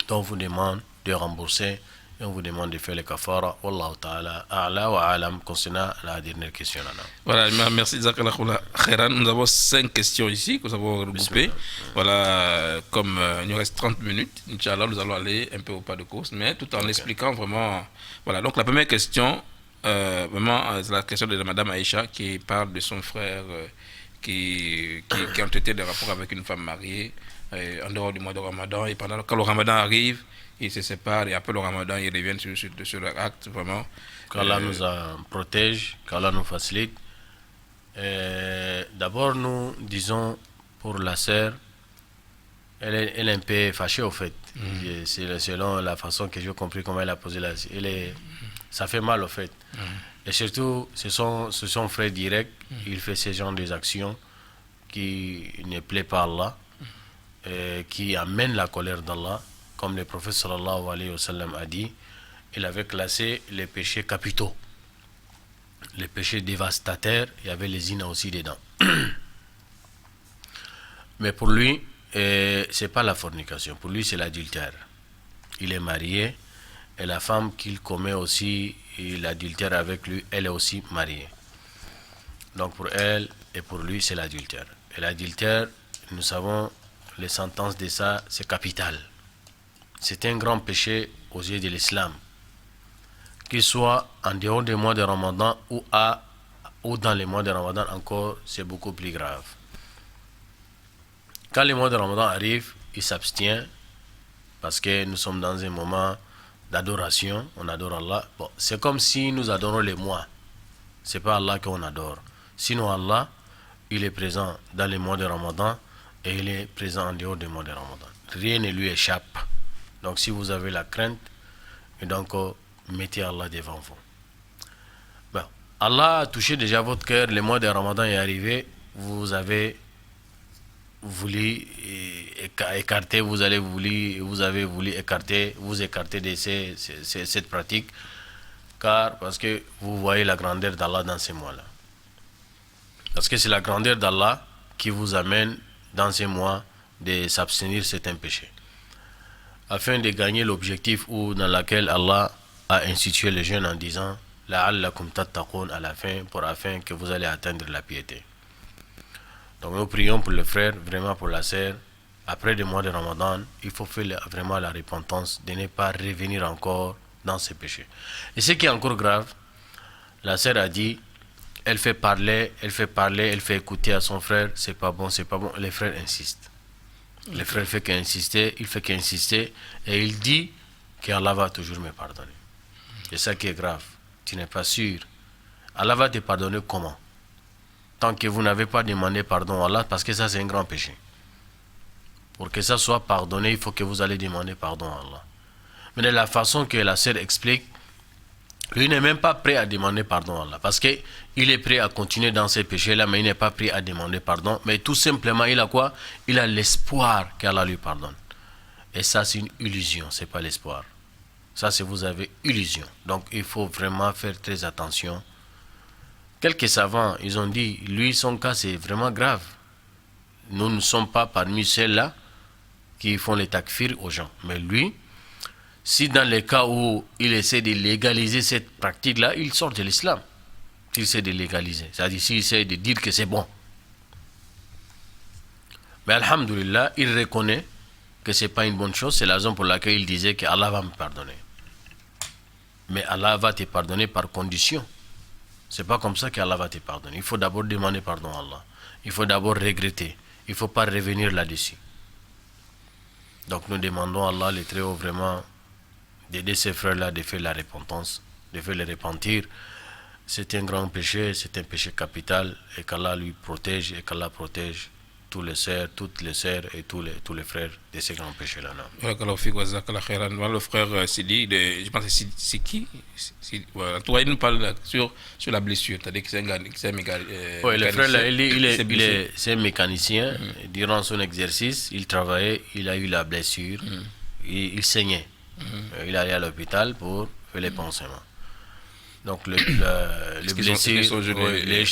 Donc on vous demande de rembourser et on vous demande de faire le kafara. Wallahu ta'ala a'la wa alam concernant la dernière question. Voilà, merci Jazakallah khairan. Nous avons 5 questions ici que nous avons regroupées. Voilà, comme il nous reste 30 minutes, Inch'Allah, nous allons aller un peu au pas de course, mais tout en expliquant vraiment. Voilà, donc la première question, vraiment, c'est la question de Madame Aïcha qui parle de son frère qui ont été des rapports avec une femme mariée en dehors du mois de Ramadan. Et quand le Ramadan arrive, ils se séparent et après le Ramadan, ils reviennent sur leur acte, vraiment. Qu'Allah nous protège, qu'Allah nous facilite. D'abord, nous disons pour la sœur, elle est un peu fâchée au fait. C'est selon la façon que j'ai compris comment elle a posé la... Ça fait mal au fait. Et surtout, c'est son frère direct. Il fait ce genre d'actions qui ne plaît pas à Allah, qui amène la colère d'Allah. Comme le prophète sallallahu alayhi wa sallam a dit, il avait classé les péchés capitaux. Les péchés dévastateurs, il y avait les zina aussi dedans. Mais pour lui, c'est pas la fornication. Pour lui, c'est l'adultère. Il est marié et la femme qu'il commet aussi l'adultère avec lui, elle est aussi mariée. Donc pour elle et pour lui, c'est l'adultère. Et l'adultère, nous savons, les sentences de ça, c'est capital. C'est un grand péché aux yeux de l'islam. Qu'il soit en dehors des mois de Ramadan ou dans les mois de Ramadan encore, c'est beaucoup plus grave. Quand les mois de Ramadan arrivent, il s'abstient parce que nous sommes dans un moment d'adoration, on adore Allah. Bon, c'est comme si nous adorons les mois. C'est pas Allah qu'on adore. Sinon Allah, il est présent dans les mois de Ramadan et il est présent en dehors des mois de Ramadan. Rien ne lui échappe. Donc si vous avez la crainte, et donc mettez Allah devant vous. Bon, Allah a touché déjà votre cœur, le mois de Ramadan est arrivé, vous avez voulu écarter, vous avez voulu écarter, vous écarter de cette pratique, parce que vous voyez la grandeur d'Allah dans ces mois-là. Parce que c'est la grandeur d'Allah qui vous amène dans ces mois de s'abstenir, c'est un péché. Afin de gagner l'objectif dans lequel Allah a institué le jeûne en disant la'allakum tattaqun à la fin, afin que vous allez atteindre la piété. Donc nous prions pour le frère, vraiment pour la sœur. Après des mois de Ramadan, il faut faire vraiment la repentance de ne pas revenir encore dans ces péchés. Et ce qui est encore grave, la sœur a dit, elle fait parler, elle fait écouter à son frère, c'est pas bon, les frères insistent. Le frère fait qu'insister, et il dit qu'Allah va toujours me pardonner. C'est ça qui est grave. Tu n'es pas sûr. Allah va te pardonner comment? Tant que vous n'avez pas demandé pardon à Allah, parce que ça c'est un grand péché. Pour que ça soit pardonné, il faut que vous allez demander pardon à Allah. Mais de la façon que la sœur explique, lui n'est même pas prêt à demander pardon à Allah. Parce qu'il est prêt à continuer dans ces péchés-là, mais il n'est pas prêt à demander pardon. Mais tout simplement, il a quoi? Il a l'espoir qu'Allah lui pardonne. Et ça, c'est une illusion, ce n'est pas l'espoir. Ça, c'est vous avez illusion. Donc, il faut vraiment faire très attention. Quelques savants, ils ont dit, lui, son cas, c'est vraiment grave. Nous ne sommes pas parmi ceux-là qui font les takfir aux gens. Mais lui, si dans les cas où il essaie de légaliser cette pratique-là, il sort de l'islam. Il essaie de légaliser. C'est-à-dire s'il essaie de dire que c'est bon. Mais alhamdoulilah, il reconnaît que ce n'est pas une bonne chose. C'est la raison pour laquelle il disait que Allah va me pardonner. Mais Allah va te pardonner par condition. Ce n'est pas comme ça qu'Allah va te pardonner. Il faut d'abord demander pardon à Allah. Il faut d'abord regretter. Il ne faut pas revenir là-dessus. Donc nous demandons à Allah, le Très-Haut, vraiment d'aider ces frères-là de faire la repentance, de faire le repentir. c'est un grand péché, c'est un péché capital, et qu'Allah lui protège, et qu'Allah protège tous les sœurs, toutes les sœurs et tous les frères de ces grands péchés-là. Le frère Sidi, je pense que c'est qui voilà. Toi, il nous parle sur la blessure, c'est-à-dire que c'est un mécanicien. Oui, le frère, là, c'est un mécanicien. Durant son exercice, il travaillait, il a eu la blessure, il saignait. Il allait à l'hôpital pour faire les pansements. Donc, le blessure,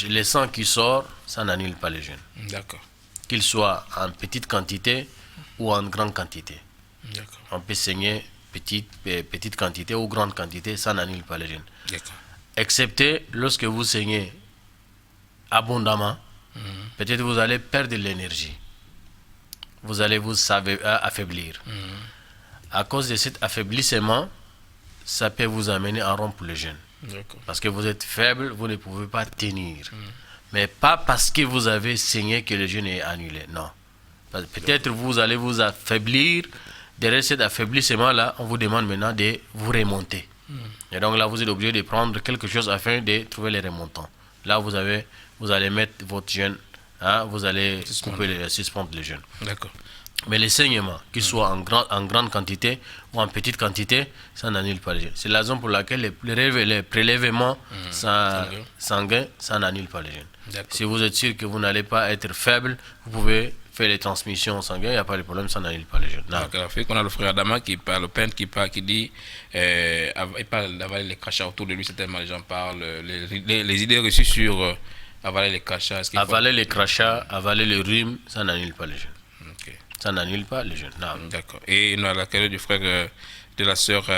les sangs qui sortent, ça n'annule pas les jeûnes. D'accord. Qu'il soit en petite quantité ou en grande quantité. D'accord. On peut saigner petite quantité ou grande quantité, ça n'annule pas les jeûnes. D'accord. Excepté lorsque vous saignez abondamment, peut-être vous allez perdre de l'énergie. Vous allez vous affaiblir. À cause de cet affaiblissement, ça peut vous amener à rompre le jeûne. Parce que vous êtes faible, vous ne pouvez pas tenir. Mais pas parce que vous avez saigné que le jeûne est annulé. Non. Peut-être vous allez vous affaiblir. Derrière cet affaiblissement-là, on vous demande maintenant de vous remonter. Et donc là, vous êtes obligé de prendre quelque chose afin de trouver les remontants. Là, vous allez mettre votre jeûne, vous allez suspendre le jeûne. D'accord. Mais les saignements, qu'ils soient en grande quantité ou en petite quantité, ça n'annule pas le jeûne. C'est la raison pour laquelle les prélèvements sanguins, ça n'annule pas le jeûne. Si vous êtes sûr que vous n'allez pas être faible, vous pouvez faire les transmissions sanguines, il n'y a pas de problème, ça n'annule pas le jeûne. D'accord. On a le frère Adama qui parle, le peintre qui dit, il parle d'avaler les crachats autour de lui, certainement les gens parlent, les idées reçues sur avaler les crachats. Avaler les crachats, avaler le rhume, ça n'annule pas le jeûne. Ça n'annule pas les jeunes. D'accord. Et on a la question du frère, de la sœur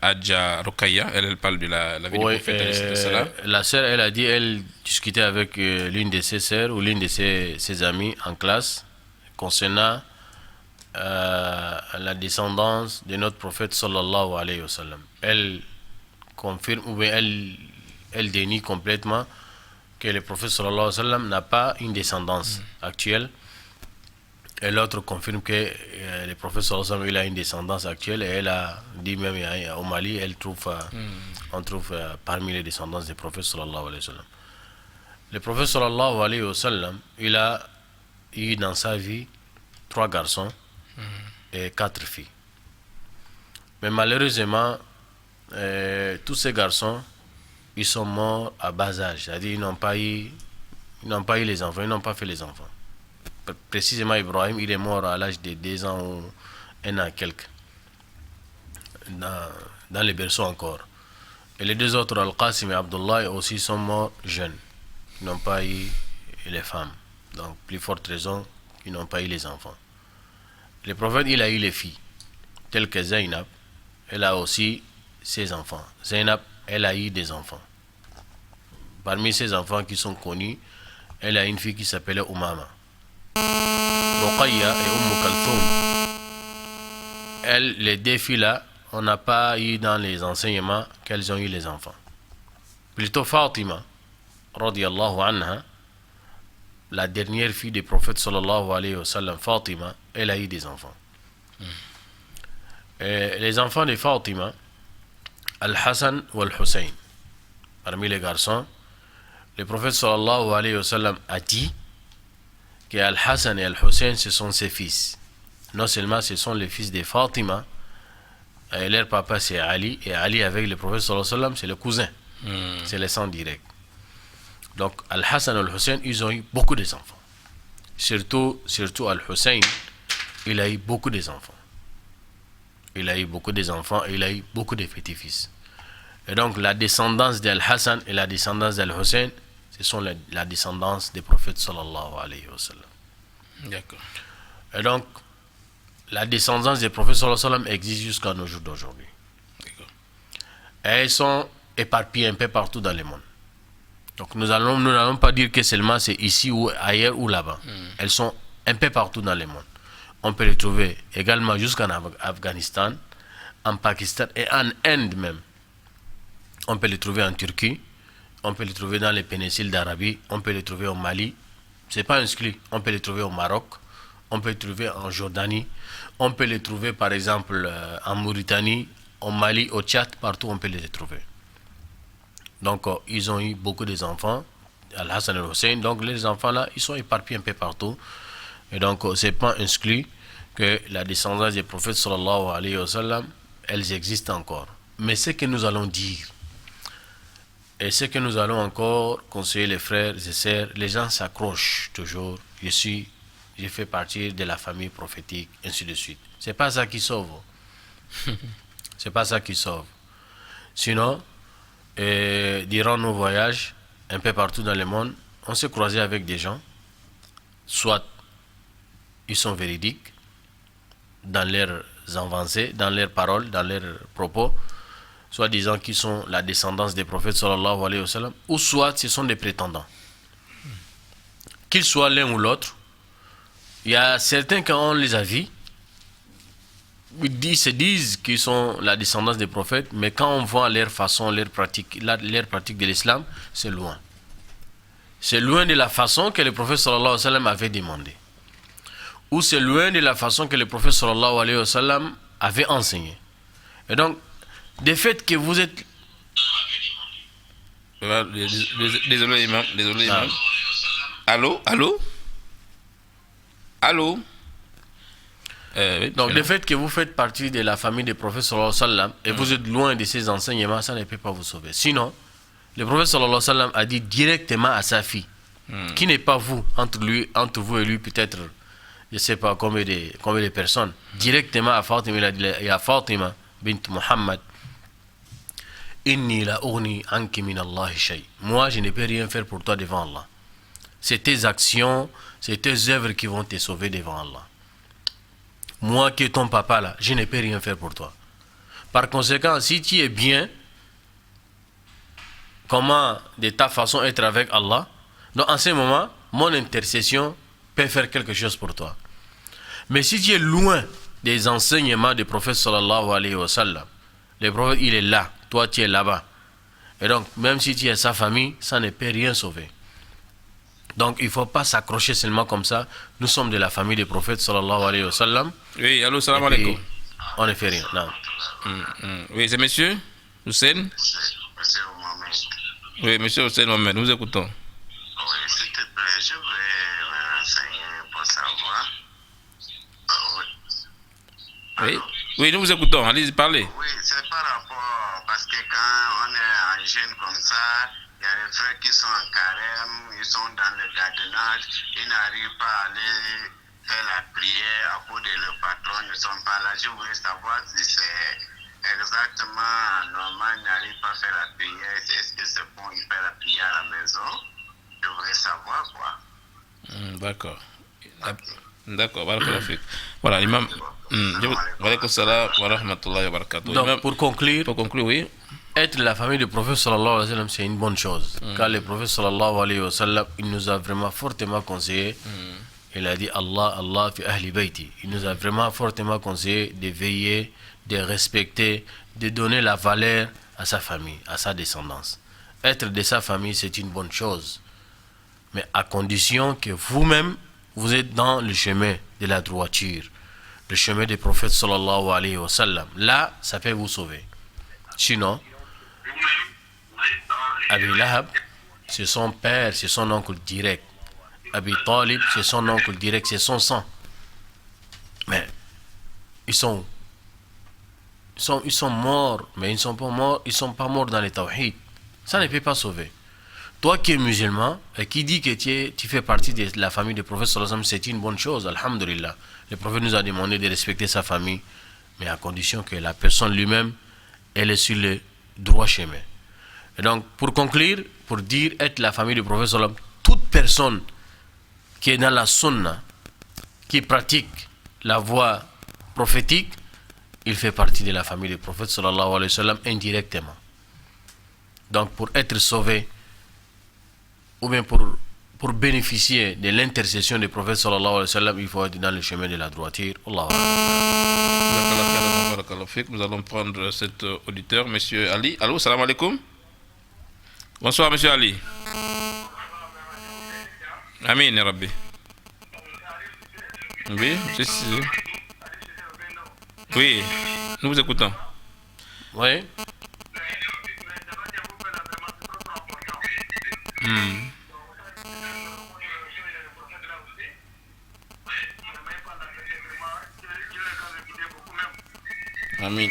Adja Rokaya. Elle parle de la vie du prophète. La sœur, elle a dit, elle discutait avec l'une de ses sœurs ou l'une de ses amis en classe concernant la descendance de notre prophète sallallahu alayhi wa sallam. Elle confirme ou bien elle dénie complètement que le prophète sallallahu alayhi wa sallam n'a pas une descendance actuelle. Et l'autre confirme que le prophète sallallahu alayhi wa sallam, il a une descendance actuelle, et elle a dit même au Mali, on trouve parmi les descendances du prophète sallallahu alayhi wa sallam. Le prophète sallallahu alayhi wa sallam, il a eu dans sa vie 3 garçons et 4 filles. Mais malheureusement, tous ces garçons, ils sont morts à bas âge, c'est-à-dire ils n'ont pas eu les enfants, ils n'ont pas fait les enfants. Précisément, Ibrahim, il est mort à l'âge de 2 ans ou 1 an et quelques, dans les berceaux encore. Et les 2 autres, Al-Qasim et Abdullah, aussi sont morts jeunes. Ils n'ont pas eu les femmes. Donc, plus forte raison, ils n'ont pas eu les enfants. Le prophète, il a eu les filles, telles que Zainab. Elle a aussi ses enfants. Zainab, elle a eu des enfants. Parmi ses enfants qui sont connus, elle a une fille qui s'appelait Umama. Ruqayya et Kalthoum, les 2 filles-là, on n'a pas eu dans les enseignements qu'elles ont eu les enfants. Plutôt Fatima, radiyallahu anha, la dernière fille du prophète sallallahu alayhi wa sallam, Fatima, elle a eu des enfants. Et les enfants de Fatima, Al-Hassan ou Al-Hussein, parmi les garçons, le prophète sallallahu alayhi wa sallam a dit que Al-Hassan et Al-Hussein, ce sont ses fils. Non seulement ce sont les fils de Fatima, et leur papa c'est Ali, et Ali avec le prophète sallallahu alayhi wa sallam, c'est le cousin, c'est le sang direct. Donc Al-Hassan et Al-Hussein, ils ont eu beaucoup d'enfants. Surtout Al-Hussein, il a eu beaucoup d'enfants. Il a eu beaucoup d'enfants et il a eu beaucoup de petits-fils. Et donc la descendance d'Al-Hassan et la descendance d'Al-Hussein, ce sont la descendance des prophètes sallallahu alayhi wa sallam. D'accord. Et donc, la descendance des prophètes sallallahu alayhi wa sallam existe jusqu'à nos jours d'aujourd'hui. D'accord. Et elles sont éparpillées un peu partout dans le monde. Donc, nous n'allons pas dire que seulement c'est ici ou ailleurs ou là-bas. Elles sont un peu partout dans le monde. On peut les trouver également jusqu'en Afghanistan, en Pakistan et en Inde même. On peut les trouver en Turquie. On peut les trouver dans les péninsules d'Arabie, on peut les trouver au Mali, c'est pas exclu, on peut les trouver au Maroc, on peut les trouver en Jordanie, on peut les trouver par exemple en Mauritanie, au Mali, au Tchad, partout on peut les trouver. Donc, ils ont eu beaucoup d'enfants, Al-Hassan et Al-Hussein. Donc, les enfants-là, ils sont éparpillés un peu partout. Et donc, c'est pas exclu que la descendance des prophètes, sallallahu alayhi wa sallam, elles existent encore. Mais ce que nous allons dire, et ce que nous allons encore conseiller les frères et sœurs, les gens s'accrochent toujours. Je fais partie de la famille prophétique, ainsi de suite. C'est pas ça qui sauve. C'est pas ça qui sauve. Sinon, durant nos voyages, un peu partout dans le monde, on s'est croisé avec des gens, soit ils sont véridiques dans leurs avancées, dans leurs paroles, dans leurs propos, soit disant qu'ils sont la descendance des prophètes sallallahu alayhi wa sallam, ou soit ce sont des prétendants. Qu'ils soient l'un ou l'autre, il y a certains quand on les a vus, ils se disent qu'ils sont la descendance des prophètes, mais quand on voit leur façon, leur pratique de l'islam, c'est loin. C'est loin de la façon que le prophète sallallahu alayhi wa sallam avait demandé. Ou c'est loin de la façon que le prophète sallallahu alayhi wa sallam avait enseigné. Et donc, du fait que vous êtes... Désolé, imam. Allô. Oui, donc, le fait que vous faites partie de la famille des prophètes sallallahu alayhi wa sallam et vous êtes loin de ces enseignements, ça ne peut pas vous sauver. Sinon, le prophète sallallahu alayhi wa sallam a dit directement à sa fille, qui n'est pas vous, entre vous et lui, peut-être, je ne sais pas combien de personnes, directement à Fatima, il a dit à Fatima bint Muhammad, Inni la ughni anki min Allah shay. Moi, je ne peux rien faire pour toi devant Allah. C'est tes actions, c'est tes œuvres qui vont te sauver devant Allah. Moi qui est ton papa là, je ne peux rien faire pour toi. Par conséquent, si tu es bien, comment de ta façon être avec Allah, donc en ce moment, mon intercession peut faire quelque chose pour toi. Mais si tu es loin des enseignements du prophète sallallahu alayhi wa sallam, le prophète il est là, toi tu es là-bas. Et donc, même si tu es sa famille, ça ne peut rien sauver. Donc, il ne faut pas s'accrocher seulement comme ça. Nous sommes de la famille des prophètes sallallahu alayhi wa sallam. Oui, allô, salam alaikum. On ne fait rien, non. Oui, c'est monsieur Hussein. Monsieur Mohamed. Oui, monsieur Hussein Mohamed, nous écoutons. Oui, s'il te plaît, je voulais me renseigner pour savoir. Oui, nous vous écoutons, allez-y, parlez. Oui, c'est par rapport, parce que quand on est en jeûne comme ça, il y a des frères qui sont en carême, ils sont dans le gardiennage, ils n'arrivent pas à aller faire la prière à cause de leur patron, ils ne sont pas là. Je voulais savoir si c'est exactement normal, ils n'arrivent pas à faire la prière, est-ce que c'est bon, ils font la prière à la maison? Je voulais savoir quoi. D'accord. D'accord, voilà, l'imam. Donc, pour conclure, oui. être la famille du prophète sallallahu alayhi wa sallam, c'est une bonne chose. Car le prophète sallallahu alayhi wa sallam, il nous a vraiment fortement conseillé. Il a dit Allah fi ahli bayti. Il nous a vraiment fortement conseillé de veiller, de respecter, de donner la valeur à sa famille, à sa descendance. Être de sa famille, c'est une bonne chose. Mais à condition que vous-même, vous êtes dans le chemin de la droiture, le chemin des prophètes sallallahu alayhi wa sallam. Là, ça peut vous sauver. Sinon, Abi Lahab, c'est son père, c'est son oncle direct. Abi Talib, c'est son oncle direct, c'est son sang. Mais ils sont morts, mais ils ne sont pas morts, ils sont pas morts dans les tawhid. Ça ne peut pas sauver. Toi qui es musulman et qui dit que tu fais partie de la famille du prophète sallallahu alayhi wa sallam, c'est une bonne chose, alhamdulillah. Le prophète nous a demandé de respecter sa famille, mais à condition que la personne lui-même, elle est sur le droit chemin. Et donc, pour conclure, pour dire être la famille du prophète sallallahu alayhi wa sallam, toute personne qui est dans la sunna, qui pratique la voie prophétique, il fait partie de la famille du prophète sallallahu alayhi wa sallam indirectement. Donc, pour être sauvé, ou bien pour bénéficier de l'intercession du prophète sallallahu alayhi wa sallam, il faut être dans le chemin de la droiture. Allah. Nous allons prendre cet auditeur, monsieur Ali. Allô, salam alaikum. Bonsoir, monsieur Ali. Amin, ya Rabbi. Oui, oui, nous vous écoutons. Oui. Amin.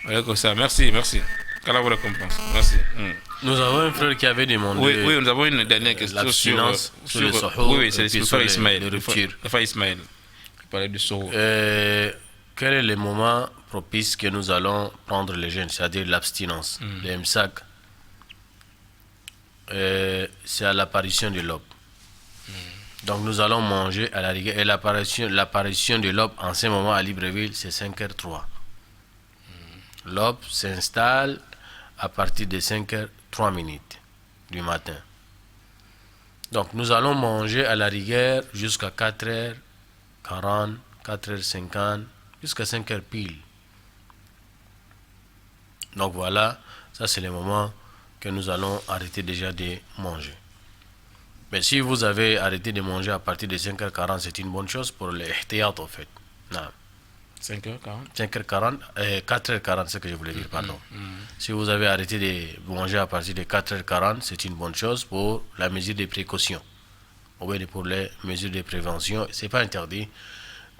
D'accord, ça. Merci, merci. Qu'Allah vous récompense. Merci. Nous avons un frère qui avait demandé. Oui, nous avons une dernière question sur le soho. Oui, c'est le frère Ismaël. Le rupture. Le frère Ismaël. Il parlait du soho. Quel est le moment propice que nous allons prendre le jeûne, c'est-à-dire l'abstinence, le msak? C'est à l'apparition de l'aube. Donc nous allons manger à la rigueur. Et l'apparition de l'aube en ce moment à Libreville, c'est 5h03. L'aube s'installe à partir de 5h03 du matin. Donc nous allons manger à la rigueur jusqu'à 4h40, 4h50, jusqu'à 5h pile. Donc voilà, ça c'est le moment que nous allons arrêter déjà de manger. Mais si vous avez arrêté de manger à partir de 5h40, c'est une bonne chose pour les ihtiyat en fait. Non. 5h40 4h40, c'est ce que je voulais dire, pardon. Si vous avez arrêté de manger à partir de 4h40, c'est une bonne chose pour la mesure de précaution. Ou bien pour les mesures de prévention, c'est pas interdit.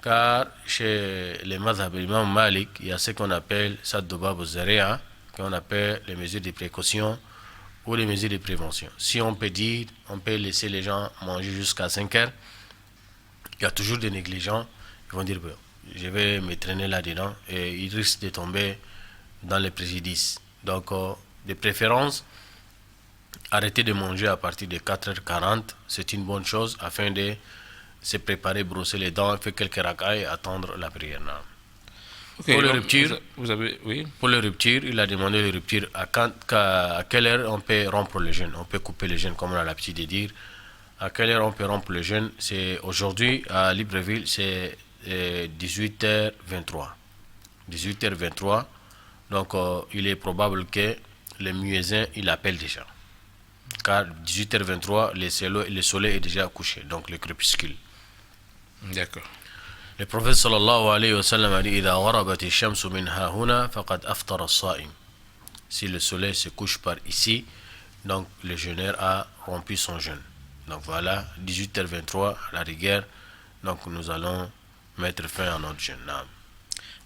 Car chez les madhab l'imam Malik, il y a ce qu'on appelle Saddobab al-Zaria, qu'on appelle les mesures de précaution ou les mesures de prévention. Si on peut dire, on peut laisser les gens manger jusqu'à 5h, il y a toujours des négligents, ils vont dire, je vais me traîner là-dedans, et ils risquent de tomber dans les préjudices. Donc, de préférence, arrêter de manger à partir de 4h40, c'est une bonne chose, afin de se préparer, brosser les dents, faire quelques racailles et attendre la prière. Okay, pour le rupture, pour le rupture, il a demandé le rupture à quelle heure on peut rompre le jeûne. On peut couper le jeûne, comme on a l'habitude de dire. À quelle heure on peut rompre le jeûne? C'est aujourd'hui à Libreville, c'est 18h23. 18h23. Donc il est probable que le muezzin il appelle déjà. Car 18h23, le soleil est déjà couché, donc le crépuscule. D'accord. Le prophète sallallahu alayhi wa sallam a dit إِذَا غَرَبَتِ الشَّمْسُ مِنْ هَا هُنَا فَقَدْ أَفْطَرَ الصَّائِمُ. Si le soleil se couche par ici, donc le jeûneur a rompu son jeûne. Donc voilà, 18h23 à la rigueur, donc nous allons mettre fin à notre jeûne.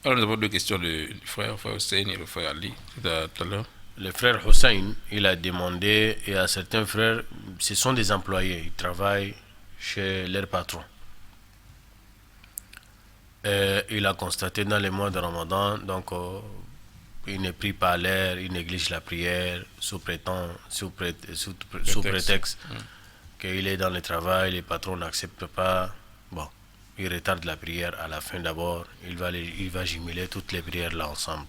Alors nous avons deux questions, le frère Hussein et le frère Ali, tout à l'heure. Le frère Hussein, il a demandé, et à certains frères, ce sont des employés, ils travaillent chez leur patron. Il a constaté dans les mois de Ramadan, donc il ne prie pas à l'heure, il néglige la prière sous prétexte qu'il est dans le travail, les patrons n'acceptent pas. Bon, il retarde la prière à la fin d'abord, il va jumeler toutes les prières là ensemble.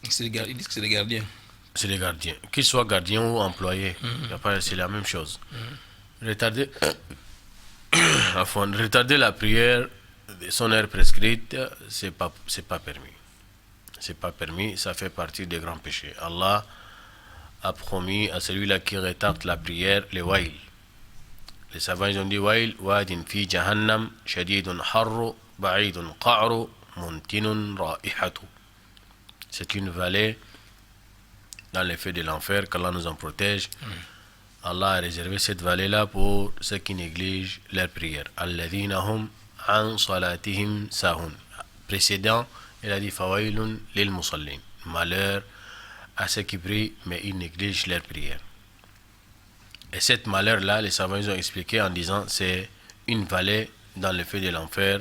Ils disent que c'est des gardiens. C'est des gardiens. Qu'ils soient gardiens ou employés, c'est la même chose. Retarder la prière de son heure prescrite, c'est pas permis. C'est pas permis, ça fait partie des grands péchés. Allah a promis à celui-là qui retarde la prière les waïl. Les savants ont dit waïl, wadin fi jahannam, shadidun harru, ba'idun qa'ru, muntinun ra'ihatu. C'est une vallée dans les feux de l'enfer, qu'Allah nous en protège. Allah a réservé cette vallée-là pour ceux qui négligent leur prière. Alladhina hum an salatihim sahun. Précédent, il a dit fawailun lil musallin. Malheur à ceux qui prient, mais ils négligent leur prière. Et cette malheur-là, les savants ont expliqué en disant c'est une vallée dans le feu de l'enfer.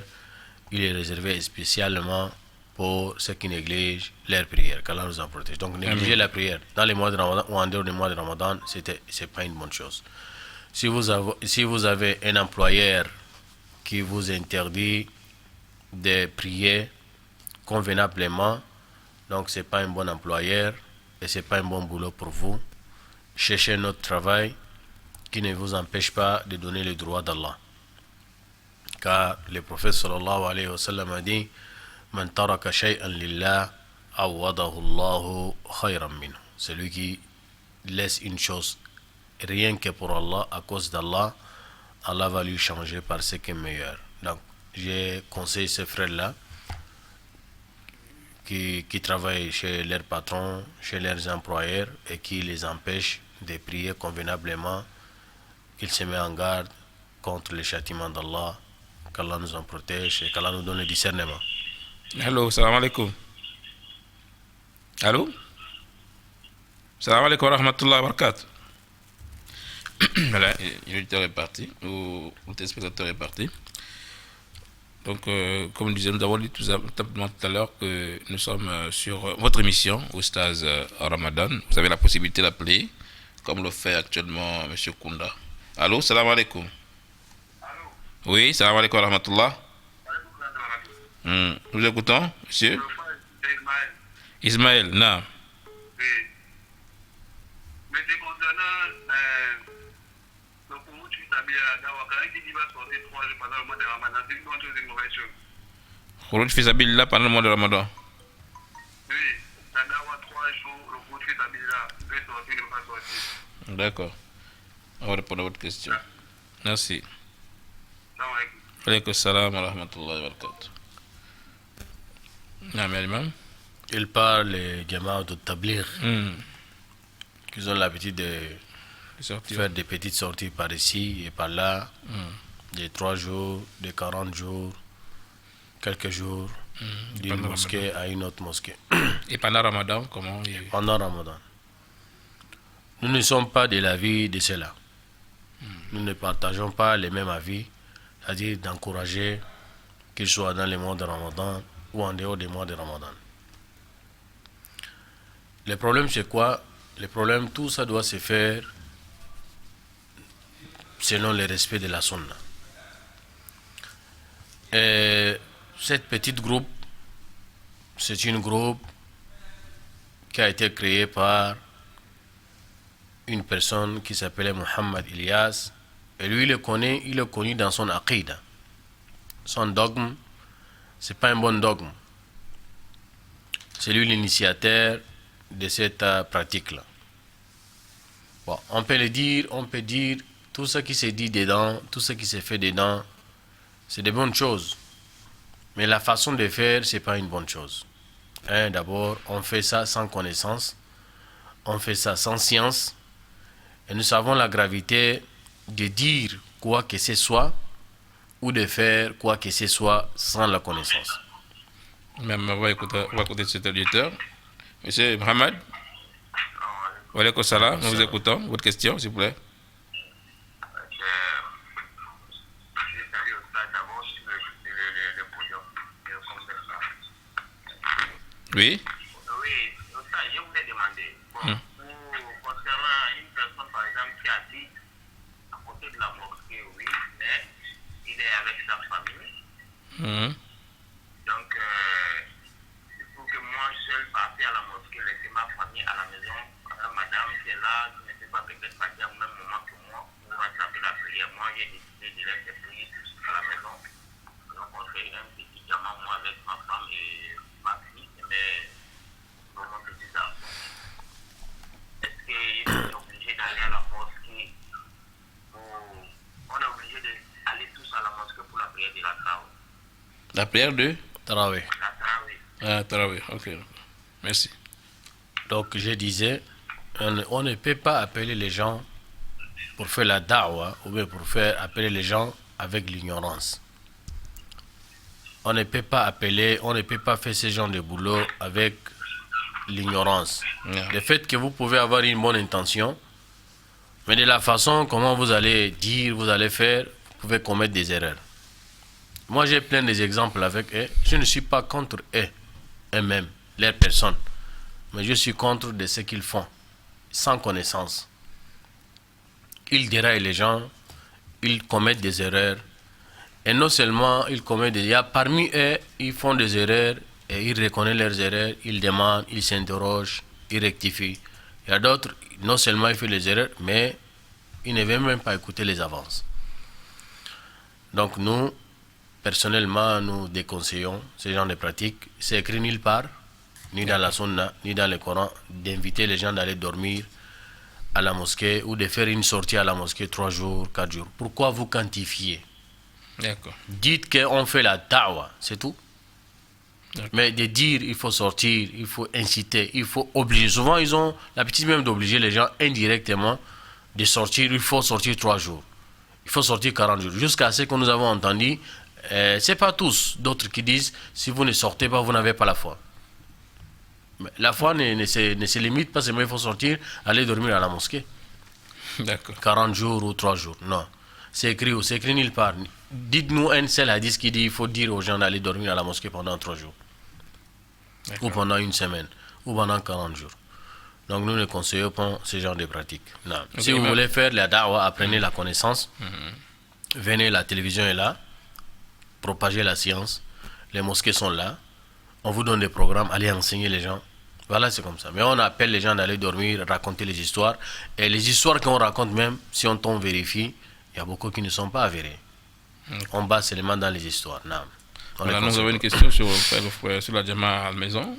Il est réservé spécialement pour ceux qui négligent leur prière, qu'Allah nous en protège. Donc négliger la prière dans les mois de Ramadan ou en dehors des mois de Ramadan, c'est pas une bonne chose. Si vous avez un employeur qui vous interdit de prier convenablement, donc c'est pas un bon employeur et c'est pas un bon boulot pour vous. Cherchez un autre travail qui ne vous empêche pas de donner les droits d'Allah. Car le prophète sallallahu alayhi wa sallam a dit Man taraka shay'an lillah awadahu Allahu khayran minhu. Celui qui laisse une chose rien que pour Allah, à cause d'Allah, Allah va lui changer par ce qui est meilleur. Donc j'ai conseillé ces frères-là qui travaillent chez leurs patrons, chez leurs employeurs et qui les empêchent de prier convenablement, qu'ils se mettent en garde contre les châtiments d'Allah, qu'Allah nous en protège et qu'Allah nous donne le discernement. Allô, salam alaikum. Allô? Salam alaikum wa rahmatullahi wa barakatuh. Voilà, l'auditeur est parti, ou le téléspectateur est parti. Donc, comme je disais, nous avons dit tout simplement tout à l'heure que nous sommes sur votre émission, Oustaz Ramadan. Vous avez la possibilité d'appeler, comme le fait actuellement M. Kounda. Allô, salam alaikum. Allô? Oui, salam alaikum wa rahmatullah. Nous écoutons, monsieur Ismaël, non. Oui. Mais c'est concernant le Koumou Fisabila, qui va sortir 3 jours pendant le mois de Ramadan, c'est une mauvaise chose. Khouroud Fisabilillah pendant le mois de Ramadan. Oui, ça doit avoir 3 jours, le Koumou Fisabila, il peut sortir, il ne peut pas sortir. D'accord. On va répondre à votre question. Merci. Salam alaikum. Alaykoum salam wa rahmatullahi wa barakatuh. Imam. Il parle les gamins de tablir qui ont l'habitude de faire des petites sorties par ici et par là, de 3 jours, de 40 jours, quelques jours, d'une mosquée à une autre mosquée. Et pendant Ramadan, comment Pendant Ramadan. Nous ne sommes pas de l'avis de cela. Nous ne partageons pas les mêmes avis, c'est-à-dire d'encourager qu'ils soient dans les mois de Ramadan ou en dehors des mois de Ramadan. Le problème, c'est quoi? Le problème, tout ça doit se faire selon le respect de la sunna. Et cette petite groupe, c'est une groupe qui a été créée par une personne qui s'appelait Muhammad Ilyas. Et lui, il est connu dans son aqida. Son dogme, c'est pas un bon dogme. C'est lui l'initiateur de cette pratique-là. Bon, on peut dire, tout ce qui se dit dedans, tout ce qui se fait dedans, c'est des bonnes choses. Mais la façon de faire, c'est pas une bonne chose. D'abord, on fait ça sans connaissance, on fait ça sans science, et nous savons la gravité de dire quoi que ce soit, ou de faire quoi que ce soit sans la connaissance. Même on va écouter cet auditeur. Monsieur Mohamed, wa alaykoum salam, nous vous écoutons. Votre question, s'il vous plaît. Oui. Oui, je voulais demander, concernant une personne par exemple qui habite à côté de la mosquée, oui, mais il est avec sa famille. Donc, il faut que moi seul partir à la mosquée, laisser ma famille à la maison. Madame qui est là, qui ne peut pas peut-être partir au même moment que moi pour rattraper la prière. Moi, j'ai décidé de laisser prier à la maison. Donc, on fait un petit diamant, moi, avec ma femme et ma fille, mais pour mon petit garçon. Est-ce qu'il est obligé d'aller à la mosquée on est obligé d'aller tous à la mosquée pour la prière de la Tarawih? La prière de Tarawih. La Tarawih. Ah, Tarawih, ok. Merci. Donc, je disais, on ne peut pas appeler les gens pour faire la da'wa ou bien pour faire appeler les gens avec l'ignorance. On ne peut pas faire ce genre de boulot avec l'ignorance. Le fait que vous pouvez avoir une bonne intention, mais de la façon comment vous allez dire, vous allez faire, vous pouvez commettre des erreurs. Moi, j'ai plein d'exemples avec eux. Je ne suis pas contre eux-mêmes, leurs personnes, mais je suis contre de ce qu'ils font, sans connaissance. Ils déraillent les gens, ils commettent des erreurs. Et non seulement ils commettent des erreurs, parmi eux, ils font des erreurs et ils reconnaissent leurs erreurs, ils demandent, ils s'interrogent, ils rectifient. Il y a d'autres, non seulement ils font des erreurs, mais ils ne veulent même pas écouter les avances. Donc nous, personnellement, nous déconseillons ce genre de pratiques. C'est écrit nulle part, ni dans la sunna, ni dans le Coran, d'inviter les gens d'aller dormir à la mosquée ou de faire une sortie à la mosquée 3 jours, 4 jours. Pourquoi vous quantifiez? D'accord. Dites qu'on fait la da'wa, c'est tout. D'accord. Mais de dire il faut sortir, il faut inciter, il faut obliger. Souvent, ils ont l'habitude même d'obliger les gens indirectement de sortir. Il faut sortir 3 jours. Il faut sortir 40 jours. Jusqu'à ce que nous avons entendu, c'est pas tous. D'autres qui disent si vous ne sortez pas, vous n'avez pas la foi. Mais la foi ne se limite pas, c'est mais il faut sortir, aller dormir à la mosquée. D'accord. 40 jours ou 3 jours. Non. C'est écrit où? C'est écrit nulle part. Dites-nous un seul hadith qui dit il faut dire aux gens d'aller dormir à la mosquée pendant 3 jours. Ou pendant 1 semaine. Ou pendant 40 jours. Donc nous ne conseillons pas ce genre de pratique. Non. Okay, Si vous voulez faire la da'wa, apprenez la connaissance. Venez, la télévision est là. Propagez la science. Les mosquées sont là. On vous donne des programmes. Allez enseigner les gens. Voilà, c'est comme ça. Mais on appelle les gens d'aller dormir, raconter les histoires. Et les histoires qu'on raconte même, si on tombe vérifie, il y a beaucoup qui ne sont pas avérées. On base seulement dans les histoires. Non. Voilà, nous avons une question sur la Jama à la maison.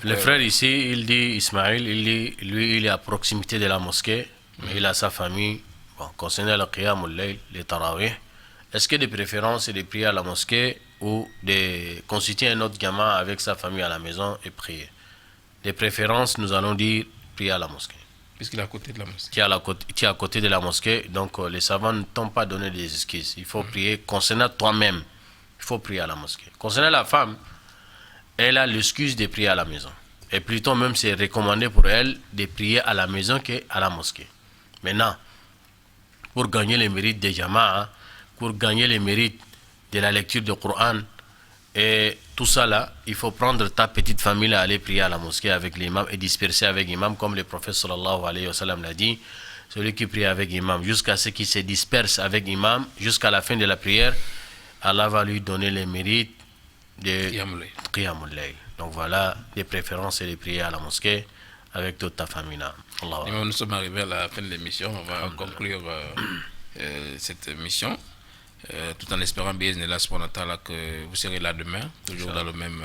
Le frère ici, il dit, Ismaël, lui, il est à proximité de la mosquée, mais il a sa famille. Bon, concernant le qiyam al-layl, les tarawih, est-ce que de préférence c'est de prier à la mosquée ou de constituer un autre gamin avec sa famille à la maison et prier? De préférence, nous allons dire prier à la mosquée. Puisqu'il est à côté de la mosquée. Tu es à côté de la mosquée, donc les savants ne t'ont pas donné des excuses. Il faut prier concernant toi-même. Il faut prier à la mosquée. Concernant la femme, elle a l'excuse de prier à la maison. Et plutôt même c'est recommandé pour elle de prier à la maison qu'à la mosquée. Maintenant, pour gagner les mérites des jama'a, pour gagner les mérites de la lecture du Coran, et tout ça là, il faut prendre ta petite famille à aller prier à la mosquée avec l'imam et disperser avec l'imam, comme le prophète sallallahu alayhi wa sallam l'a dit. Celui qui prie avec l'imam jusqu'à ce qu'il se disperse avec l'imam, jusqu'à la fin de la prière, Allah va lui donner les mérites de Qiyamul Layl. Donc voilà, des préférences et de prier à la mosquée avec toute ta famille là. Nous sommes arrivés à la fin de l'émission. On va conclure cette émission. Tout en espérant bien que vous serez là demain, toujours dans le même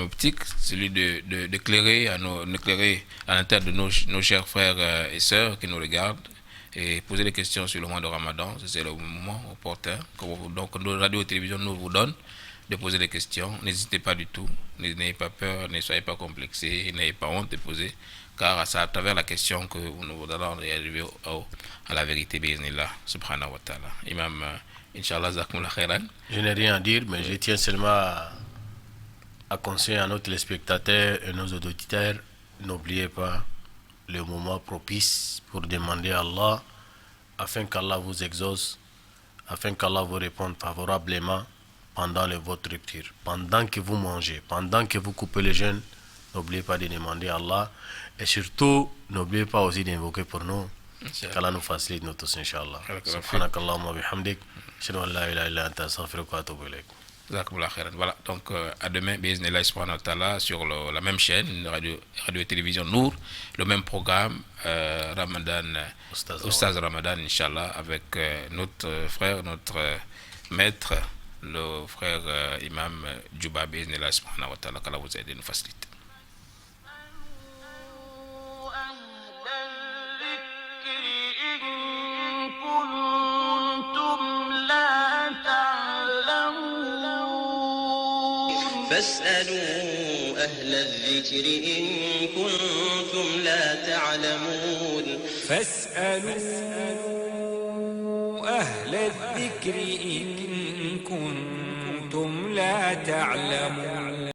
optique, celui d'éclairer à l'intérieur de nos chers frères et sœurs qui nous regardent et poser des questions sur le mois de Ramadan. C'est le moment opportun. Donc nos radios et télévisions nous vous donnent de poser des questions. N'hésitez pas du tout, n'ayez pas peur, ne soyez pas complexés, n'ayez pas honte de poser, car c'est à travers la question que nous vous allons arriver à la vérité, bi'idhnillah, subhanahu wa ta'ala. Imam, Inch'Allah, zakumullah khairan. Je n'ai rien à dire, mais je tiens seulement à conseiller à nos téléspectateurs et nos auditeurs, n'oubliez pas le moment propice pour demander à Allah, afin qu'Allah vous exauce, afin qu'Allah vous réponde favorablement pendant votre rupture. Pendant que vous mangez, pendant que vous coupez le jeûne, n'oubliez pas de demander à Allah. Et surtout, n'oubliez pas aussi d'invoquer pour nous. Qu'Allah nous facilite nous tous, Inch'Allah. Subhanakallahumma bihamdik. Ashhadu an la ilaha illa anta astaghfiruka wa atubu ilayk. Voilà, donc à demain, bi'idhnillah subhanahu wa ta'ala, sur la même chaîne, radio et télévision Nour, le même programme, Ramadan, Oustaz Ramadan, Inch'Allah, avec notre frère, notre maître, le frère imam Djouba, bi'idhnillah subhanahu wa ta'ala, qu'Allah vous aide et nous facilite. فاسألوا أهل الذكر إن كنتم لا تعلمون فاسألوا أهل الذكر إن كنتم لا تعلمون